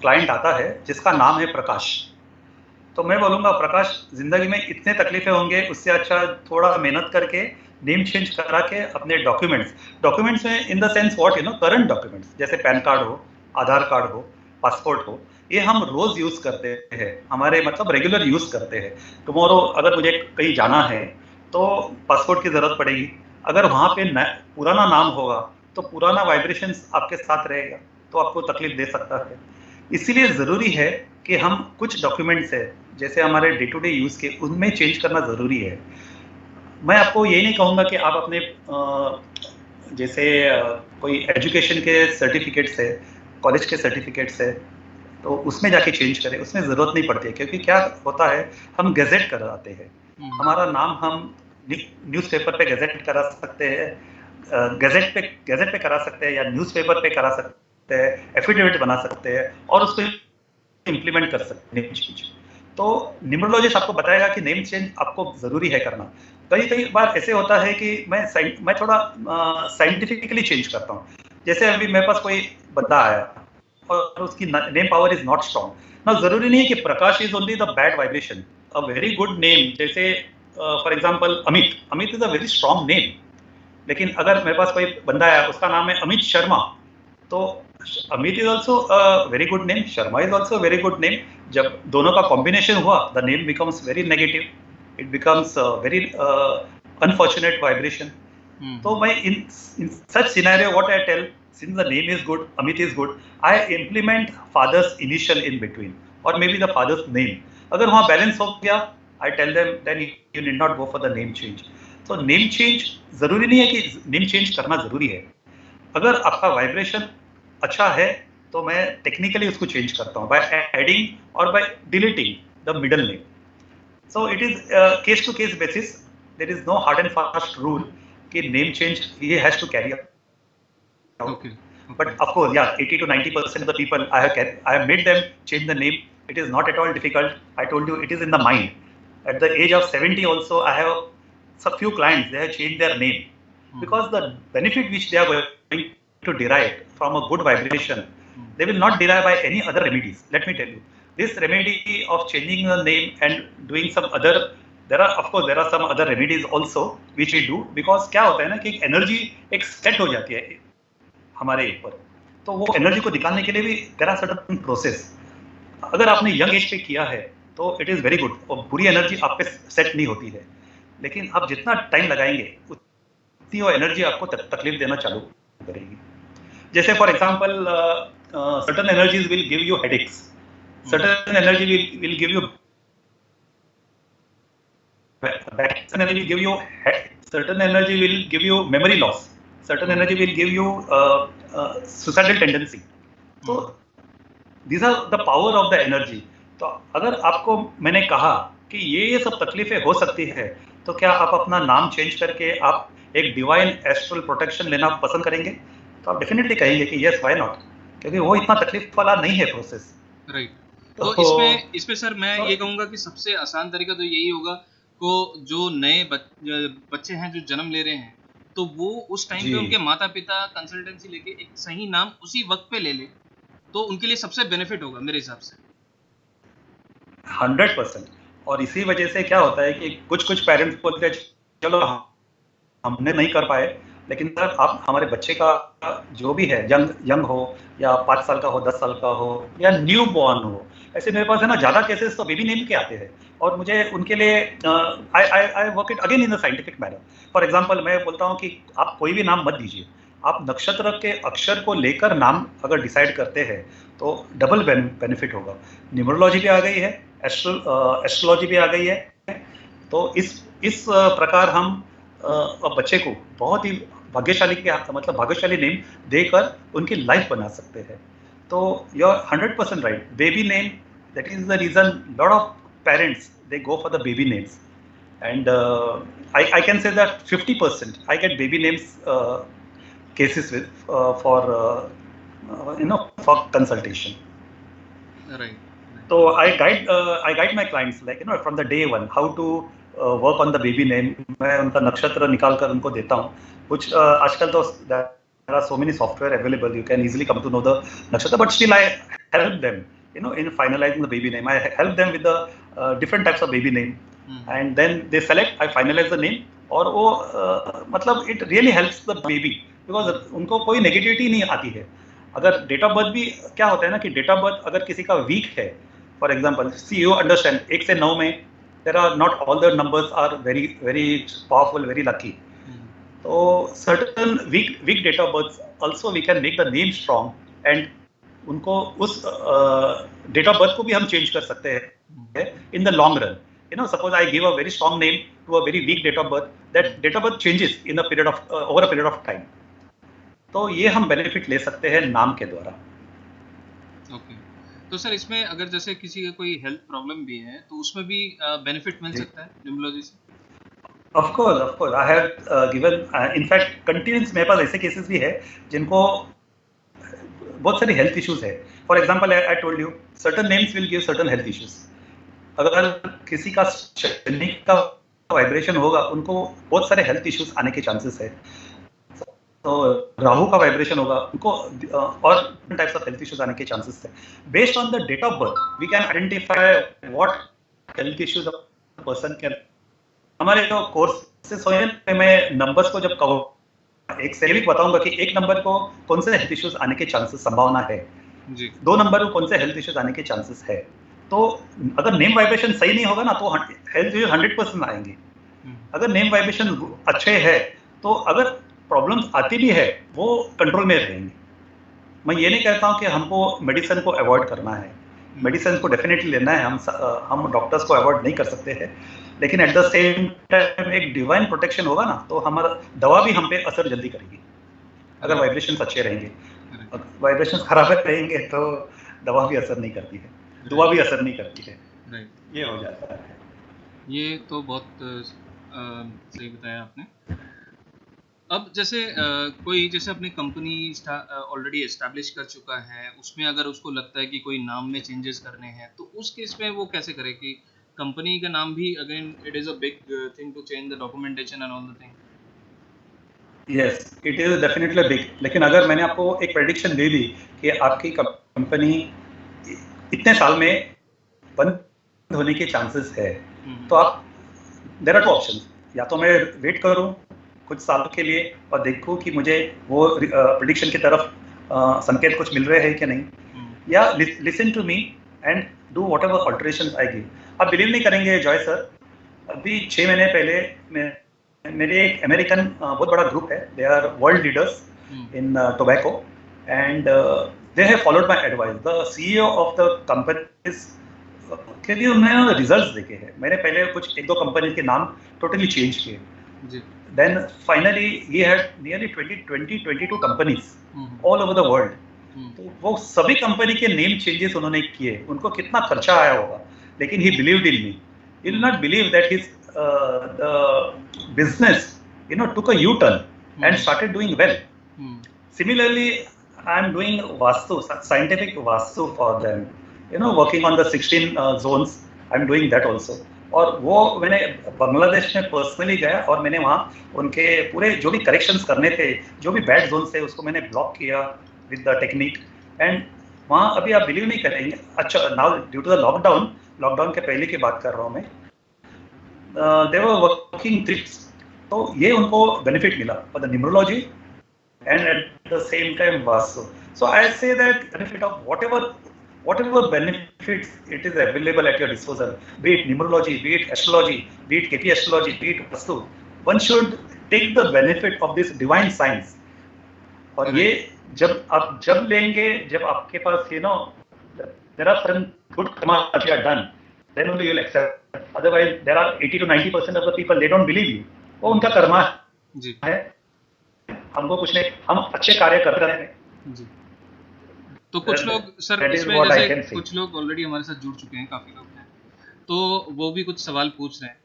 B: क्लाइंट आता है जिसका नाम है प्रकाश, तो मैं बोलूँगा प्रकाश ज़िंदगी में इतने तकलीफें होंगे, उससे अच्छा थोड़ा मेहनत करके नेम चेंज करा के अपने डॉक्यूमेंट्स में in the sense what current documents जैसे पैन कार्ड हो, आधार कार्ड हो, पासपोर्ट हो, ये हम रोज यूज करते हैं, हमारे मतलब रेगुलर यूज करते हैं। टुमारो अगर मुझे कहीं जाना है तो पासपोर्ट की जरूरत पड़ेगी, अगर वहाँ पे पुराना नाम होगा तो पुराना वाइब्रेशंस आपके साथ रहेगा, तो आपको तकलीफ दे सकता है। इसीलिए ज़रूरी है कि हम कुछ डॉक्यूमेंट्स है जैसे हमारे डे टू डे यूज़ के, उनमें चेंज करना ज़रूरी है। मैं आपको ये नहीं कहूँगा कि आप अपने जैसे कोई एजुकेशन के सर्टिफिकेट्स है, कॉलेज के सर्टिफिकेट्स है, तो उसमें जाके चेंज करें, उसमें ज़रूरत नहीं पड़ती है। क्योंकि क्या होता है, हम गैजेट कराते हैं, हमारा नाम हम न्यूज़पेपर पे गैजेट करा सकते हैं, गैजेट पे करा सकते हैं, या न्यूज़पेपर पे करा सकते हैं, एफिडेविट बना सकते हैं और उसको इम्प्लीमेंट कर सकते हैं चीज। तो न्यूमरोलॉजिस्ट आपको बताएगा कि नेम चेंज आपको ज़रूरी है करना। कई बार ऐसे होता है कि मैं थोड़ा साइंटिफिकली चेंज करता हूँ। जैसे अभी मेरे पास कोई बंदा आया और उसकी name power is not strong ना, जरूरी नहीं है कि Prakash is only the bad vibration. A very good name जैसे for example Amit is a very strong name, लेकिन अगर मेरे पास कोई बंदा है उसका नाम है अमित शर्मा, तो Amit is also a very good name, Sharma is also very good name. जब दोनों का कॉम्बिनेशन हुआ, the name becomes very negative, it becomes very unfortunate vibration. तो मैं in such scenario what I tell, since the name is good, Amit is good, I implement father's initial in between or maybe the father's name. अगर वहाँ balance हो गया, I tell them then you need not go for the name change. So name change जरूरी नहीं है कि name change करना जरूरी है। अगर आपका वाइब्रेशन अच्छा है तो मैं टेक्निकली उसको चेंज करता हूँ बाय एडिंग और by deleting the middle name. So it is case to case basis, there is no hard and fast rule कि नेम चेंज ये has to carry up. Okay. But of course, yeah, 80 to 90% of the people I have made them change the name. It is not at all difficult. I told you it is in the mind. At the age of 70 also, I have some few clients, they have changed their name because the benefit which they are going to derive from a good vibration, they will not derive by any other remedies. Let me tell you, this remedy of changing the name and doing some other, there are some other remedies also which we do, because क्या होता है ना कि energy एक set हो जाती है हमारे ऊपर, तो वो एनर्जी को निकालने के लिए भी देयर आर सर्टेन प्रोसेस। अगर आपने यंग एज पे किया है तो इट इज़ वेरी गुड, और बुरी एनर्जी आप पे सेट नहीं होती है। लेकिन आप जितना टाइम लगाएंगे उतनी वो एनर्जी आपको तकलीफ देना चालू करेगी। जैसे for example certain energies will give you headaches, certain energy will give you certain energy will give you certain energy will give you memory loss, certain energy will give you suicidal tendency. So these are the power of the energy. तो अगर आपको मैंने कहा कि ये सब तकलीफें हो सकती है, तो क्या आप अपना नाम चेंज करके आप एक डिवाइन एस्ट्रल प्रोटेक्शन लेना पसंद करेंगे? तो आप डेफिनेटली कहेंगे कि यस, व्हाई नॉट, क्योंकि वो इतना तकलीफ वाला नहीं है प्रोसेस।
A: राइट। तो इसमें सर मैं ये कहूँगा कि सबसे आसान तरीका तो यही होगा को जो नए बच्चे हैं जो जन्म ले रहे हैं, तो वो उस टाइम पे उनके माता पिता कंसल्टेंसी लेके एक सही नाम उसी वक्त पे ले ले, तो उनके लिए सबसे बेनिफिट होगा मेरे हिसाब से।
B: 100%। और इसी वजह से क्या होता है कि कुछ पेरेंट्स बोलते हैं चलो हमने नहीं कर पाए, लेकिन सर आप हमारे बच्चे का जो भी है, यंग हो या 5 साल का हो, 10 साल का हो या न्यू बॉर्न हो, ऐसे मेरे पास है ना ज़्यादा केसेस तो बेबी नेम के आते हैं, और मुझे उनके लिए I work it again in a scientific manner. For example मैं बोलता हूँ कि आप कोई भी नाम मत दीजिए, आप नक्षत्र के अक्षर को लेकर नाम अगर डिसाइड करते हैं तो डबल बेनिफिट होगा। न्यूमरोलॉजी भी आ गई है, एस्ट्रोलॉजी भी आ गई है, तो इस प्रकार हम बच्चे को बहुत ही भाग्यशाली नेम देकर उनकी लाइफ बना सकते हैं। तो you are 100% right. Baby name, that is the reason lot of parents they go for the baby names, and I can say that 50% I get baby names cases with for for consultation.
A: Right.
B: So I guide my clients, like from the day one how to work on the baby name. मैं उनका नक्षत्र निकाल कर उनको देता हूँ। कुछ आजकल तो there are so many software available, you can easily come to know the nakshatra, but still I help them in finalizing the baby name. I help them with the different types of baby name, and then they select, I finalize the name, और वो मतलब it really helps the baby because उनको कोई negativity नहीं आती है। अगर date of birth भी क्या होता है ना कि डेट ऑफ बर्थ अगर किसी का वीक है, for example see you understand 1 से 9 में there are not all the numbers are very very powerful, very lucky. तो certain weak date of birth also we can make the name strong, and उनको उस date of birth को भी हम change कर सकते हैं in the long run. Suppose I give a very strong name to a very weak date of birth, that date of birth changes in a period of over a period of time. तो ये हम benefit ले सकते हैं नाम के द्वारा।
A: Okay. तो सर इसमें अगर जैसे किसी का कोई हेल्थ प्रॉब्लम भी है तो उसमें भी बेनिफिट मिल सकता है न्यूमरोलॉजी से?
B: Of course, I have given, in fact, continuous मेरे पास ऐसे केसेस भी है जिनको बहुत सारी हेल्थ इश्यूज है। For example I told you certain names will give certain health issues. अगर किसी का शनि का वाइब्रेशन होगा, उनको बहुत सारे हेल्थ इश्यूज आने के चांसेस है। तो राहु का वाइब्रेशन होगा, उनको और टाइप्स ऑफ हेल्थ इश्यूज आने के चांसेस है। Based on the date of birth we can identify what health issues a person can. हमारे जो कोर्सेस होंगे मैं नंबर्स को जब कवर एक से बताऊंगा कि एक नंबर को कौन से हेल्थ इश्यूज आने के चांसेस संभावना है जी, 2 नंबर को कौन से हेल्थ इश्यूज आने के चांसेस है। तो अगर नेम वाइब्रेशन सही नहीं होगा ना तो हेल्थ इश्यूज 100% आएंगे। अगर नेम वाइब्रेशन अच्छे है तो अगर प्रॉब्लम्स आती भी है वो कंट्रोल में रहेंगे। मैं ये नहीं कहता हूँ कि हमको मेडिसिन को अवॉइड करना है, मेडिसिन को डेफिनेटली लेना है, हम डॉक्टर्स को अवॉइड नहीं कर सकते हैं, लेकिन एट द सेम टाइम एक डिवाइन प्रोटेक्शन होगा ना तो हमारा दवा भी हम पे असर जल्दी करेगी अगर वाइब्रेशंस अच्छे रहेंगे। वाइब्रेशंस खराब रहेंगे तो दवा भी असर नहीं करती है, दुआ भी असर नहीं करती है। ये हो जाता है।
A: ये तो बहुत सही बताया आपने। अब जैसे कोई जैसे अपनी कंपनी ऑलरेडी एस्टैब्लिश कर चुका है, उसमें अगर उसको लगता है कि कोई नाम में चेंजेस करने हैं तो उस केस में वो कैसे करे कि कंपनी का नाम भी again it is a big thing to change the documentation and all the thing?
B: Yes, it is definitely big. लेकिन अगर मैंने आपको एक प्रेडिक्शन दे दी कि आपकी कंपनी इतने साल में बंद होने के चांसेस है, तो आप देयर आर 2 ऑप्शंस। या तो मैं वेट करूं कुछ सालों के लिए और देखूं कि मुझे वो प्रेडिक्शन की तरफ संकेत कुछ मिल रहे हैं कि नहीं, या listen to me and do whatever alterations I give. आप बिलीव नहीं करेंगे जॉय सर, अभी 6 महीने पहले मेरे एक अमेरिकन बहुत बड़ा ग्रुप है, they are world leaders in tobacco, and they have followed my advice. The CEO of the company के लिए उन्होंने रिजल्ट्स देखे हैं. मैंने पहले कुछ एक दो कंपनी के नाम टोटली चेंज किए. Then finally he had nearly 22 companies all over the world. तो वो सभी कंपनी के नेम चेंजेस उन्होंने किए. उनको कितना खर्चा आया होगा, लेकिन he believed in me. He did not believe that his the business took a U-turn and started doing well. Similarly, I am doing Vastu, scientific Vastu for them. Working on the 16 zones. I am doing that also. और वो मैंने बांग्लादेश में personally गया और मैंने वहाँ उनके पूरे जो भी करेक्शंस करने थे, जो भी बैड जोन थे, उसको मैंने ब्लॉक किया विद द टेक्निक. एंड वहाँ अभी आप बिलीव नहीं करेंगे. अच्छा, now due to the lockdown के पहले की बात कर रहा हूँ मैं, दे वर वर्किंग ट्रिप्स. तो ये उनको बेनिफिट मिला for the numerology and at the same time Vastu. So I say that benefit of whatever benefits it is available at your disposal, be it numerology, be it astrology, be it KP astrology, be it Vastu, one should take the benefit of this divine science. और ये जब लेंगे, जब आपके पास there are certain good karma that you have done, then only you will accept. Otherwise there are 80 to 90% of the people, they don't believe you. वो उनका कर्मा है, हमको कुछ नहीं, हम अच्छे कार्य कर रहे हैं जी.
A: तो कुछ लोग सर इसमें जैसे कुछ लोग ऑलरेडी हमारे साथ जुड़ चुके हैं, काफी लोग हैं, तो वो भी कुछ सवाल पूछ रहे हैं.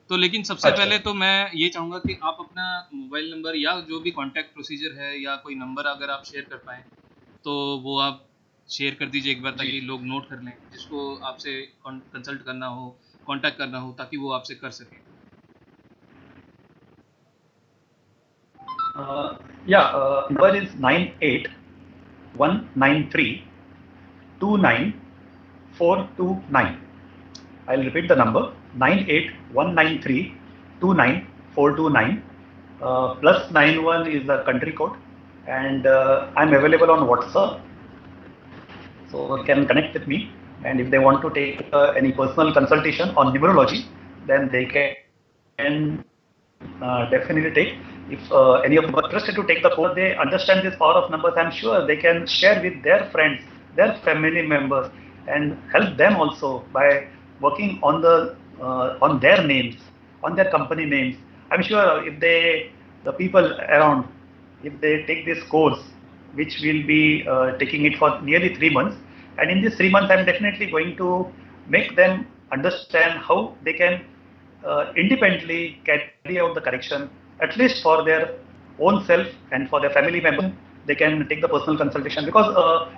A: तो लेकिन सबसे पहले तो मैं ये चाहूंगा कि आप अपना मोबाइल नंबर या जो भी कांटेक्ट प्रोसीजर है या कोई नंबर अगर आप शेयर कर पाएं तो वो आप शेयर कर दीजिए एक बार, ताकि लोग नोट कर लें, जिसको आपसे कंसल्ट करना हो, कांटेक्ट करना हो, ताकि वो आपसे कर सकें.
B: Number is 9819329 I'll repeat the number, 9819329 +91 is the country code, and I'm available on WhatsApp, so you can connect with me. And if they want to take any personal consultation on numerology, then they can definitely take. If any of them are interested to take the course, they understand this power of numbers, I'm sure they can share with their friends, their family members, and help them also by working on their names, on their company names. I'm sure if the people around, if they take this course, which will be taking it for nearly 3 months, and in these 3 months I'm definitely going to make them understand how they can independently carry out the correction, at least for their own self and for their family members. They can take the personal consultation, because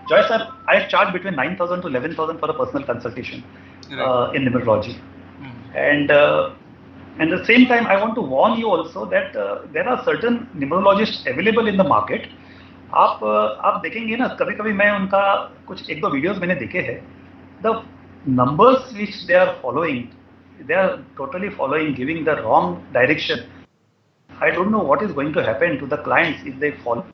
B: Joy sir, I charge between 9,000 to 11,000 for a personal consultation in numerology. And at the same time I want to warn you also that there are certain numerologists available in the market. आप देखेंगे ना, कभी कभी मैं उनका कुछ एक दो वीडियोस मैंने देखे हैं, the numbers which they are following, they are totally following, giving the wrong direction. I don't know what is going to happen to the clients if they follow,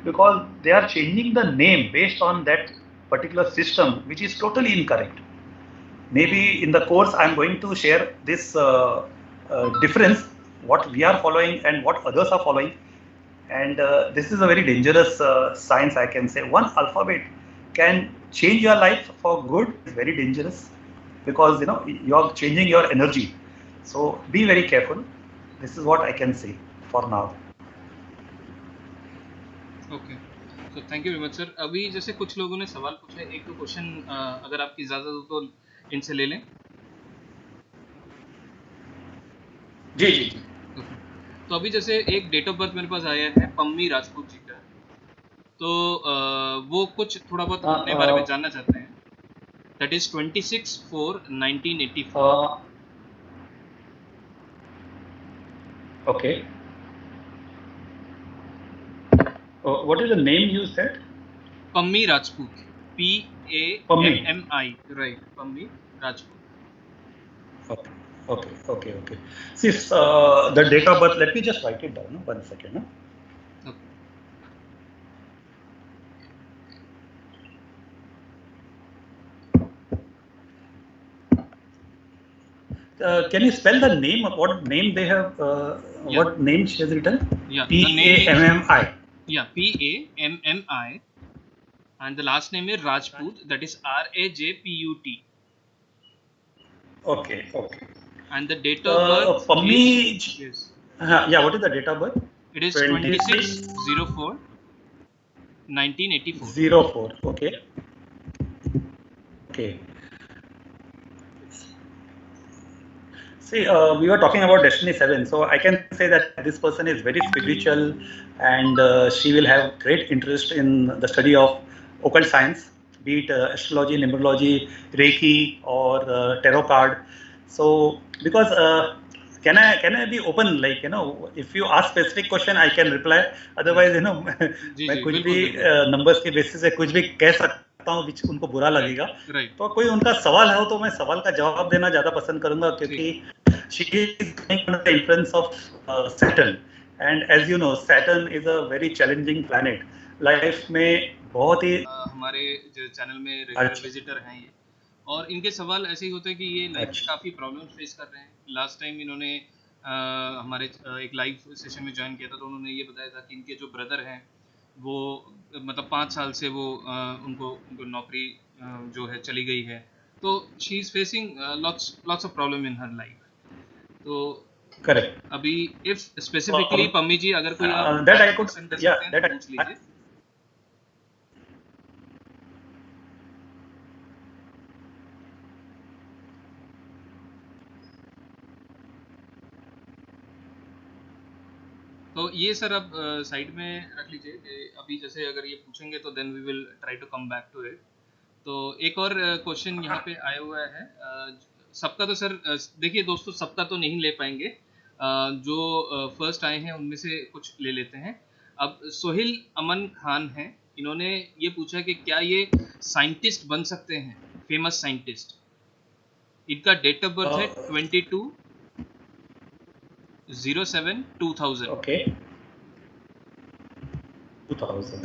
B: because they are changing the name based on that particular system, which is totally incorrect. Maybe in the course I am going to share this difference, what we are following and what others are following. And this is a very dangerous science, I can say. One alphabet can change your life for good. It's very dangerous, because you are changing your energy. So be very careful. This is what I can say for now.
A: Okay, so thank you very much sir. अभी जैसे कुछ लोगों ने सवाल पूछे, एक दो question अगर आपकी इजाजत हो तो इनसे ले लें.
B: जी.
A: Okay. तो अभी जैसे एक डेट ऑफ बर्थ मेरे पास आया है पम्मी राजपूत जी का, तो वो कुछ थोड़ा बहुत अपने बारे में जानना चाहते हैं. That is 26/4/1984.
B: Okay. What is the name you said?
A: Pammi Rajput. P-A-M-M-I. Right. Pammi Rajput.
B: Okay. See, the date of birth, let me just write it down. 1 second.
A: Okay.
B: can you spell the name? What name they have?
A: Yeah.
B: What name she has written?
A: Yeah, the name is
B: P-A-M-M-I.
A: yeah, P-A-M-M-I, and the last name is Rajput. That is R-A-J-P-U-T.
B: Okay, okay.
A: And the date of birth
B: Pammi,
A: is, yes,
B: yeah, what is the date of birth?
A: it is 26/04/1984.
B: 04. Okay. Okay. See, we were talking about Destiny 7, so I can say that this person is very spiritual, and she will have great interest in the study of occult science, be it astrology, numerology, Reiki, or tarot card. So, because can I be open? Like, if you ask specific question, I can reply. Otherwise, मैं कुछ भी numbers के basis से कुछ भी कह सकता हूँ, which उनको बुरा लगेगा. तो कोई उनका सवाल है तो मैं सवाल का जवाब देना ज़्यादा पसंद करूँगा, क्योंकि she is under the influence of Saturn, and as you know, Saturn is a very challenging planet. Life में बहुत ही
A: हमारे जो चैनल में रेगुलर विजिटर हैं ये, और इनके सवाल ऐसे ही होते हैं कि ये लाइफ में काफ़ी प्रॉब्लम फेस कर रहे हैं. लास्ट टाइम इन्होंने हमारे एक लाइव सेशन में ज्वाइन किया था, तो उन्होंने ये बताया था कि इनके जो ब्रदर हैं वो मतलब 5 साल से वो उनको नौकरी जो है चली गई है, तो she is facing lots of problem in her life. तो
B: करेक्ट.
A: अभी इफ स्पेसिफिकली पम्मी जी अगर कोई आप
B: दैट आई कुड
A: पूछ लीजिए. तो ये सर अब साइड में रख लीजिए कि अभी जैसे अगर ये पूछेंगे तो then we will try to come back to it. तो एक और क्वेश्चन यहाँ पे आया हुआ है. सबका तो सर देखिए दोस्तों, सबका तो नहीं ले पाएंगे, जो फर्स्ट आए हैं उनमें से कुछ ले लेते हैं. अब सोहेल अमन खान हैं, इन्होंने ये पूछा कि क्या ये साइंटिस्ट बन सकते हैं, फेमस साइंटिस्ट. इनका डेट ऑफ बर्थ है 22/07/2000.
B: ओके, 2000.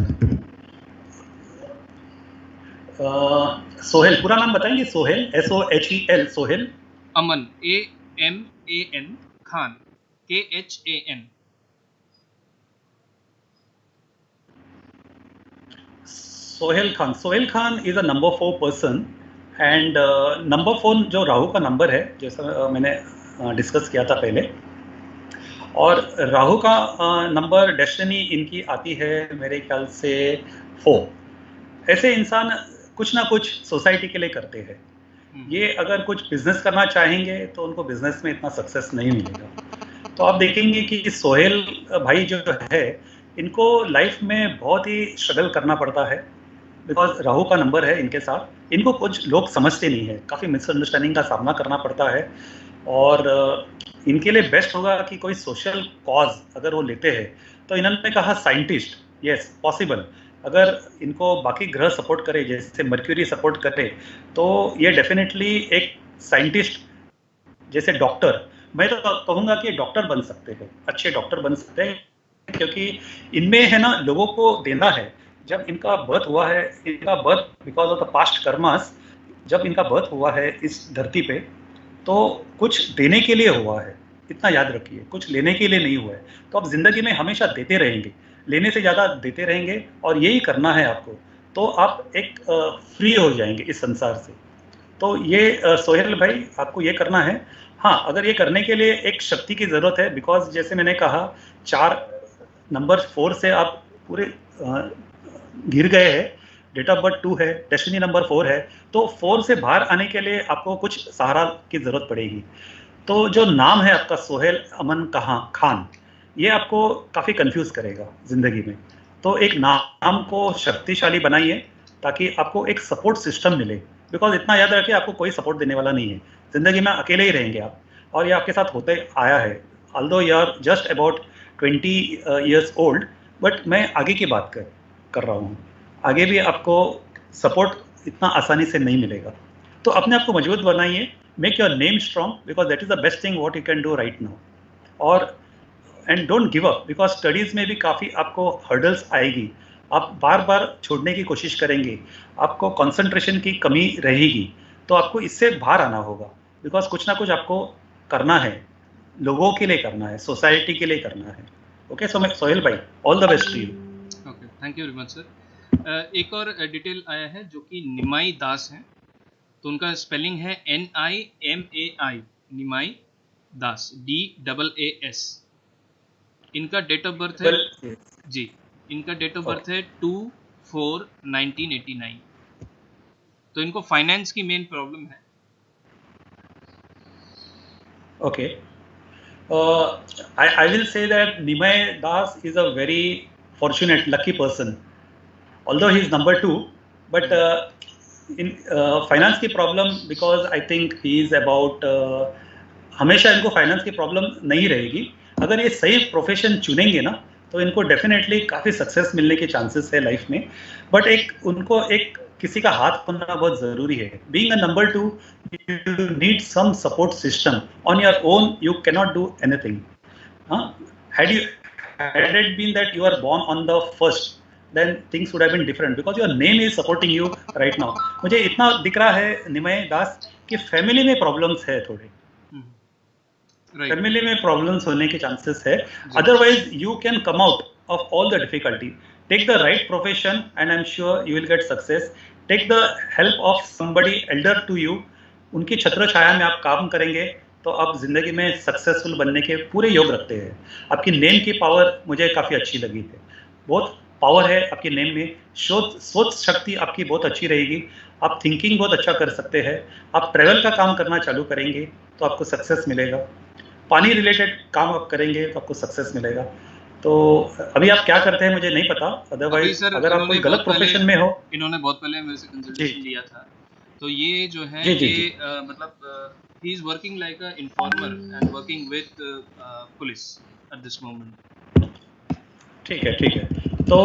B: सोहेल, पूरा नाम बताएंगे? Sohail, SOHEL, Sohail
A: Aman, AMAN, Khan, KHAN.
B: Sohail Khan is a number 4 person, and number 4 जो राहु का नंबर है, जैसा मैंने डिस्कस किया था पहले, और राहु का नंबर डेस्टिनी इनकी आती है मेरे ख्याल से 4. ऐसे इंसान कुछ ना कुछ सोसाइटी के लिए करते हैं. ये अगर कुछ बिजनेस करना चाहेंगे तो उनको बिजनेस में इतना सक्सेस नहीं मिलेगा. तो आप देखेंगे कि सोहेल भाई जो है, इनको लाइफ में बहुत ही स्ट्रगल करना पड़ता है, बिकॉज राहु का नंबर है इनके साथ. इनको कुछ लोग समझते नहीं है, काफ़ी मिसअंडरस्टैंडिंग का सामना करना पड़ता है, और इनके लिए बेस्ट होगा कि कोई सोशल कॉज अगर वो लेते हैं. तो इन्होंने कहा साइंटिस्ट, यस पॉसिबल. अगर इनको बाकी ग्रह सपोर्ट करे, जैसे मर्क्यूरी सपोर्ट करे, तो ये डेफिनेटली एक साइंटिस्ट, जैसे डॉक्टर, मैं तो कहूँगा कि डॉक्टर बन सकते हैं, अच्छे डॉक्टर बन सकते हैं, क्योंकि इनमें है ना लोगों को देना है. जब इनका बर्थ हुआ है, इनका birth because of the past karmas, जब इनका बर्थ हुआ है इस धरती पे, तो कुछ देने के लिए हुआ है. इतना याद रखिए, कुछ लेने के लिए नहीं हुआ है. तो आप जिंदगी में हमेशा देते रहेंगे, लेने से ज़्यादा देते रहेंगे, और यही करना है आपको. तो आप एक फ्री हो जाएंगे इस संसार से. तो ये सोहेल भाई, आपको ये करना है. हाँ, अगर ये करने के लिए एक शक्ति की ज़रूरत है, बिकॉज जैसे मैंने कहा 4 नंबर 4 से आप पूरे गिर गए हैं. डेट ऑफ बर्थ 2 है, डेस्टिनी नंबर 4 है, तो 4 से बाहर आने के लिए आपको कुछ सहारा की ज़रूरत पड़ेगी. तो जो नाम है आपका सोहेल अमन खान, ये आपको काफ़ी कंफ्यूज करेगा ज़िंदगी में. तो एक नाम को शक्तिशाली बनाइए ताकि आपको एक सपोर्ट सिस्टम मिले, बिकॉज इतना याद रखिए आपको कोई सपोर्ट देने वाला नहीं है. ज़िंदगी में अकेले ही रहेंगे आप, और ये आपके साथ होते आया है. Although you are just about 20 years old, but मैं आगे की बात कर रहा हूँ. आगे भी आपको सपोर्ट इतना आसानी से नहीं मिलेगा. तो अपने आप को मजबूत बनाइए, make your name strong, because that is the best thing what you can do right now. और and don't give up, because studies में भी काफ़ी आपको हर्डल्स आएगी. आप बार बार छोड़ने की कोशिश करेंगे, आपको कंसंट्रेशन की कमी रहेगी, तो आपको इससे बाहर आना होगा, बिकॉज कुछ ना कुछ आपको करना है, लोगों के लिए करना है, सोसाइटी के लिए करना है। ओके, सो मैं सोहेल भाई, all the best to you.
A: Okay, thank you very much sir. एक और डिटेल आया है जो कि निमाई दास हैं, तो उनका स्पेलिंग है NIMAI, निमाई दास, DAAS। इनका डेट ऑफ बर्थ है जी, इनका डेट ऑफ बर्थ है 2/4/1989। तो इनको फाइनेंस की मेन प्रॉब्लम है।
B: Okay, I will say that Nimai Das is a very fortunate, lucky person. Although he is number 2, but in finance की problem, because I think he is about हमेशा इनको finance की problem नहीं रहेगी। अगर ये सही प्रोफेशन चुनेंगे ना, तो इनको डेफिनेटली काफ़ी सक्सेस मिलने के चांसेस है लाइफ में। बट उनको एक किसी का हाथ पकड़ना बहुत ज़रूरी है। Being a number 2, you need some support system. On your own, you cannot do anything. Had it been that you are born on the first, then things would have been different, because your name is supporting you right now. मुझे इतना दिख रहा है निमय दास कि family में problems है थोड़े, family में प्रॉब्लम्स होने के चांसेस है। Otherwise you can come out of all the difficulty. Take the right profession and I am sure you will get success. Take the help of somebody elder to you, उनकी छत्र छाया में आप काम करेंगे तो आप जिंदगी में सक्सेसफुल बनने के पूरे योग रखते हैं। आपकी नेम की पावर मुझे काफ़ी अच्छी लगी है, बहुत पावर है आपकी नेम में। सोच शक्ति आपकी बहुत अच्छी रहेगी, आप थिंकिंग बहुत अच्छा कर सकते हैं। आप ट्रैवल का काम करना चालू करेंगे तो आपको सक्सेस मिलेगा। पानी रिलेटेड काम आप करेंगे तो आपको सक्सेस मिलेगा। तो अभी आप क्या करते हैं मुझे नहीं पता, अदरवाइज अगर आप कोई गलत प्रोफेशन में हो।
A: इन्होंने बहुत पहले मेरे से कंसल्टेशन लिया था, तो ये जो है ये मतलब he is working like a informer and working with police at this moment.
B: ठीक है। तो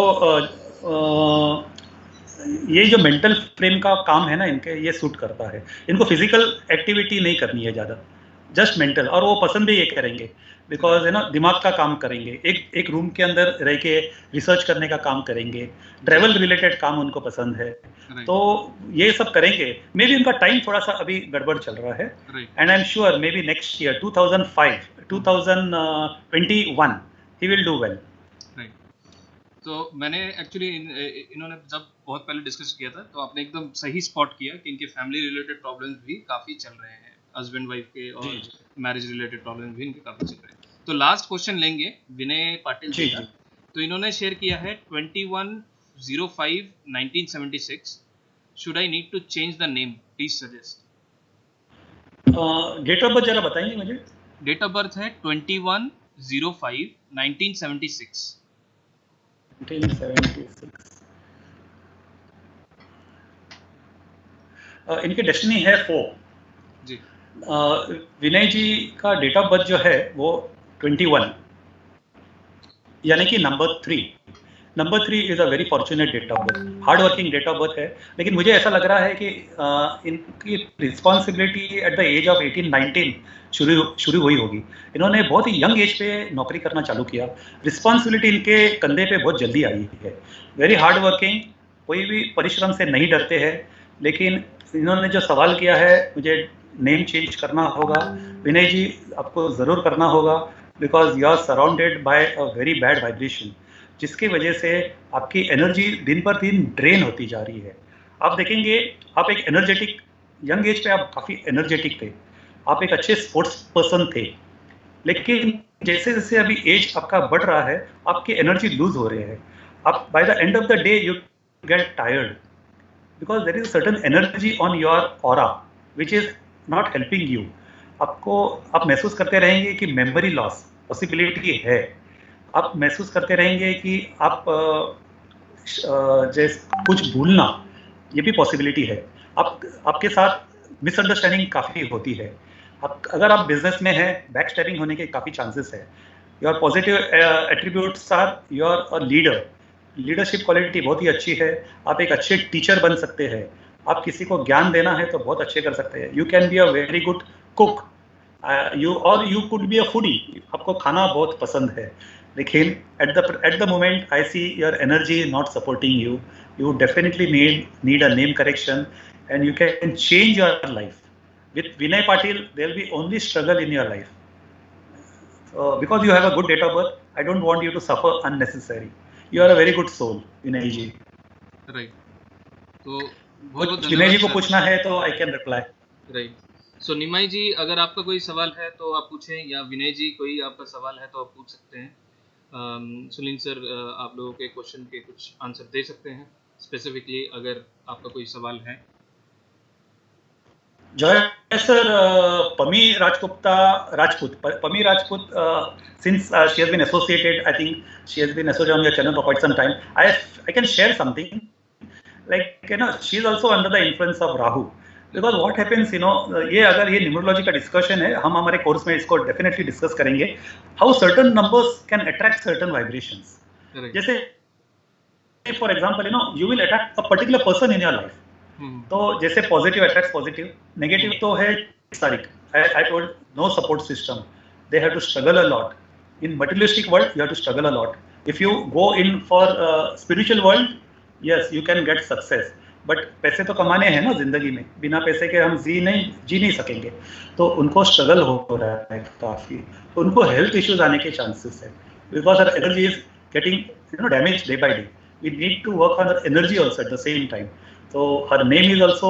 B: ये जो मेंटल फ्रेम का काम है ना इनके, ये सूट करता है। इनको फिजिकल एक्टिविटी नहीं करनी है ज़्यादा, जस्ट मेंटल, और वो पसंद भी ये करेंगे बिकॉज है ना, दिमाग का काम करेंगे। एक रूम के अंदर रह के रिसर्च करने का काम करेंगे, ट्रैवल रिलेटेड काम उनको पसंद है, तो ये सब करेंगे। मे बी उनका टाइम थोड़ा सा अभी गड़बड़ चल रहा है, and I am sure may be next year 2021 he will do well.
A: तो मैंने एक्चुअली इन्होंने जब बहुत पहले डिस्कस किया था, तो आपने एकदम सही स्पॉट किया कि इनके फैमिली रिलेटेड प्रॉब्लम्स भी काफ़ी चल रहे हैं, हस्बैंड वाइफ के और मैरिज रिलेटेड प्रॉब्लम्स भी इनके काफ़ी चल रहे हैं। तो लास्ट क्वेश्चन लेंगे विनय पाटिल जी का। तो इन्होंने शेयर किया है 21/05/1976। Should I need to change the name, please suggest.
B: Date of birth जरा बताएंगे मुझे।
A: डेट ऑफ बर्थ है 21/05/1976।
B: इनकी डेस्टिनी है 4
A: जी।
B: विनय जी का डेट ऑफ बर्थ जो है वो 21, यानी कि number 3 is a very fortunate date of birth, hard working date of birth है। लेकिन मुझे ऐसा लग रहा है कि इनकी responsibility at the age of 18-19 शुरू हुई होगी। इन्होंने बहुत ही यंग एज पे नौकरी करना चालू किया, रिस्पॉन्सिबिलिटी इनके कंधे पे बहुत जल्दी आई है। वेरी हार्ड वर्किंग, कोई भी परिश्रम से नहीं डरते हैं। लेकिन इन्होंने जो सवाल किया है, मुझे नेम चेंज करना होगा, विनय जी आपको ज़रूर करना होगा, because you are surrounded by a very bad vibration, जिसकी वजह से आपकी एनर्जी दिन पर दिन ड्रेन होती जा रही है। आप देखेंगे, आप एक एनर्जेटिक, यंग एज पे आप काफ़ी एनर्जेटिक थे, आप एक अच्छे स्पोर्ट्स पर्सन थे, लेकिन जैसे जैसे अभी एज आपका बढ़ रहा है, आपकी एनर्जी लूज हो रही है। आप by the end of the day you get tired, because there is a certain energy on your aura which is not helping you. आप महसूस करते रहेंगे कि मेमोरी लॉस पॉसिबिलिटी है, आप महसूस करते रहेंगे कि आप जैसे कुछ भूलना, ये भी पॉसिबिलिटी है। आपके साथ मिसअंडरस्टैंडिंग काफ़ी होती है। अगर आप बिजनेस में हैं, बैक स्टैबिंग होने के काफ़ी चांसेस है। Your positive attributes are your a leader, leadership quality बहुत ही अच्छी है। आप एक अच्छे टीचर बन सकते हैं, आप किसी को ज्ञान देना है तो बहुत अच्छे कर सकते हैं। You can be a very good cook, you could be a foodie, आपको खाना बहुत पसंद है। लेकिन at the moment I see your energy not supporting you, you definitely need a name correction and you can change your life. with Vinay Patil, there will be only struggle in your life. Because you have a good date of birth, I don't want you to suffer unnecessary. You are a very good soul, Vinay ji.
A: Right. तो बहुत
B: विनय जी को पूछना है तो I can reply.
A: Right. सो निमाई जी, अगर आपका कोई सवाल है तो आप पूछें, या विनय जी कोई आपका सवाल है तो आप पूछ सकते हैं. सुनील सर आप लोगों के क्वेश्चन के कुछ आंसर दे सकते हैं स्पेसिफिकली अगर आपका कोई सवाल है.
B: जय sir, Pami Rajput. Pami Rajput, since she has been associated, I think she has been associated on your channel for quite some time. I can share something. Like, you know, she is also under the influence of Rahu. Because what happens, you know, ये अगर ये numerology का discussion है, हम हमारे course में इसको definitely discuss करेंगे. How certain numbers can attract certain vibrations. जैसे for example, you know, you will attract a particular person in your life. तो जैसे पॉजिटिव अट्रैक्ट्स पॉजिटिव, नेगेटिव तो है तारीख. I told no support system, they have to struggle a lot. In materialistic world you have to struggle a lot. If you go in for spiritual world, yes you can get success. But पैसे तो कमाने हैं ना जिंदगी में, बिना पैसे के हम जी नहीं सकेंगे. तो उनको स्ट्रगल हो रहा है काफी. उनको हेल्थ इश्यूज आने के चांसेस है, because our energy is getting, you know, damage day by day. We need to work on our energy also at the same time. So her name is also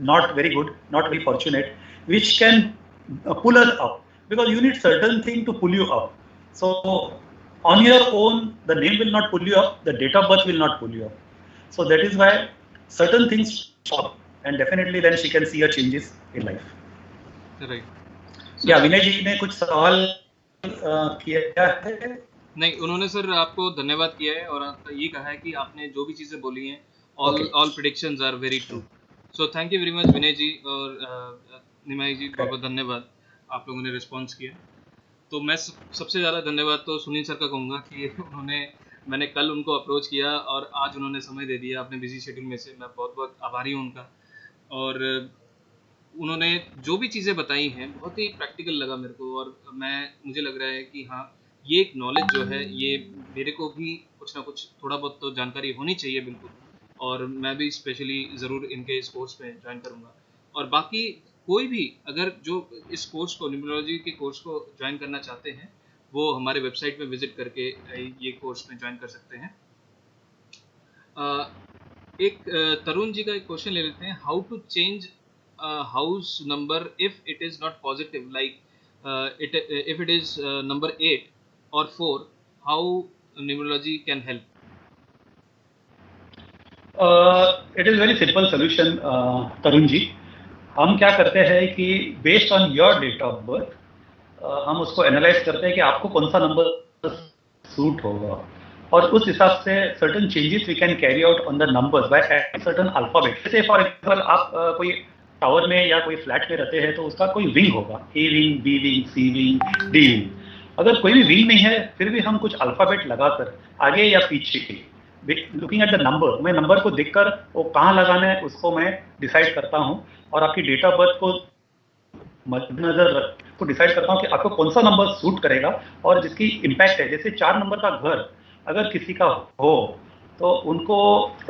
B: not very good, not very fortunate, which can pull her up, because you need certain thing to pull you up. So on your own, the name will not pull you up, the date of birth will not pull you up. So that is why certain things stop, and definitely then she can see her changes in life.
A: Right.
B: So, yeah, विनय जी ने कुछ सवाल किया है?
A: नहीं, उन्होंने sir आपको धन्यवाद किया है और ये कहा है कि आपने जो भी चीजें बोली हैं, all predictions are very true. So thank you very much विनय जी और निमाई जी, बहुत बहुत धन्यवाद, आप लोगों ने रिस्पॉन्स किया. तो मैं सबसे ज़्यादा धन्यवाद तो सुनील सर का कहूँगा कि मैंने कल उनको अप्रोच किया और आज उन्होंने समय दे दिया अपने बिजी शेड्यूल में से. मैं बहुत बहुत आभारी हूँ उनका. और उन्होंने जो भी चीज़ें बताई हैं बहुत ही प्रैक्टिकल लगा मेरे को, और मुझे लग रहा है कि हाँ, ये एक नॉलेज जो है ये मेरे को भी कुछ ना कुछ थोड़ा बहुत तो जानकारी होनी चाहिए बिल्कुल. और मैं भी स्पेशली ज़रूर इनके इस कोर्स में ज्वाइन करूँगा. और बाकी कोई भी अगर जो इस कोर्स को, न्यूमरोलॉजी के कोर्स को ज्वाइन करना चाहते हैं, वो हमारे वेबसाइट में विजिट करके ये कोर्स में ज्वाइन कर सकते हैं. एक तरुण जी का एक क्वेश्चन ले लेते हैं. How to change house number if it is not positive, like if it is number 8 और 4, how numerology can help?
B: It is very simple solution Tarun ji. हम क्या करते हैं कि based on your date of birth हम उसको एनालाइज करते हैं कि आपको कौन सा नंबर सूट होगा, और उस हिसाब से certain changes we can carry out on the numbers by certain alphabet. जैसे फॉर एग्जांपल आप कोई टावर में या कोई फ्लैट में रहते हैं तो उसका कोई विंग होगा, A wing, B wing, C wing, D wing. अगर कोई भी विंग नहीं है फिर भी हम कुछ अल्फाबेट लगाकर आगे या पीछे, लुकिंग एट द नंबर, मैं नंबर को देखकर वो कहाँ लगाना है उसको मैं डिसाइड करता हूँ, और आपकी डेट ऑफ बर्थ को मद्देनजर को डिसाइड करता हूँ कि आपको कौन सा नंबर सूट करेगा और जिसकी इम्पैक्ट है. जैसे 4 नंबर का घर अगर किसी का हो तो उनको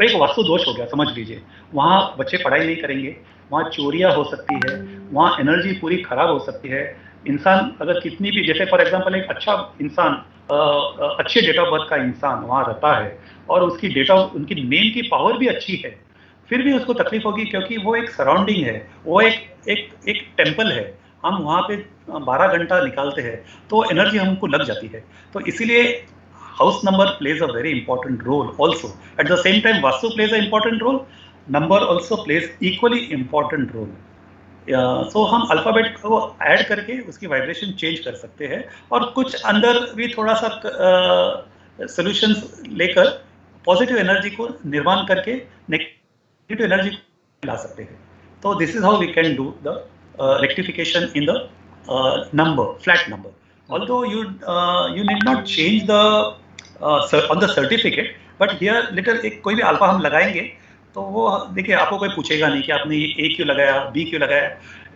B: एक वास्तु दोष हो गया समझ लीजिए. वहाँ बच्चे पढ़ाई नहीं करेंगे, वहाँ चोरियाँ हो सकती है, वहाँ एनर्जी पूरी खराब हो सकती है. इंसान अगर कितनी भी, जैसे फॉर एग्जांपल एक अच्छा इंसान, अच्छे डेट ऑफ बर्थ का इंसान वहाँ रहता है और उसकी उनकी नेम की पावर भी अच्छी है, फिर भी उसको तकलीफ होगी, क्योंकि वो एक सराउंडिंग है, वो एक टेम्पल है. हम वहाँ पे 12 घंटा निकालते हैं तो एनर्जी हमको लग जाती है. तो इसीलिए house number plays a very important role also. At the same time vastu plays a important role, number also plays equally important role. So हम अल्फ़ाबेट को ऐड करके उसकी वाइब्रेशन चेंज कर सकते हैं, और कुछ अंदर भी थोड़ा सा सॉल्यूशंस लेकर पॉजिटिव एनर्जी को निर्माण करके नेगेटिव एनर्जी को ला सकते हैं. तो this is how we can do the rectification in the number, flat number. Although you need not change the on the certificate, but here little एक कोई भी अल्फा हम लगाएंगे तो वो देखिए आपको कोई पूछेगा नहीं कि आपने ए क्यों लगाया, बी क्यों लगाया,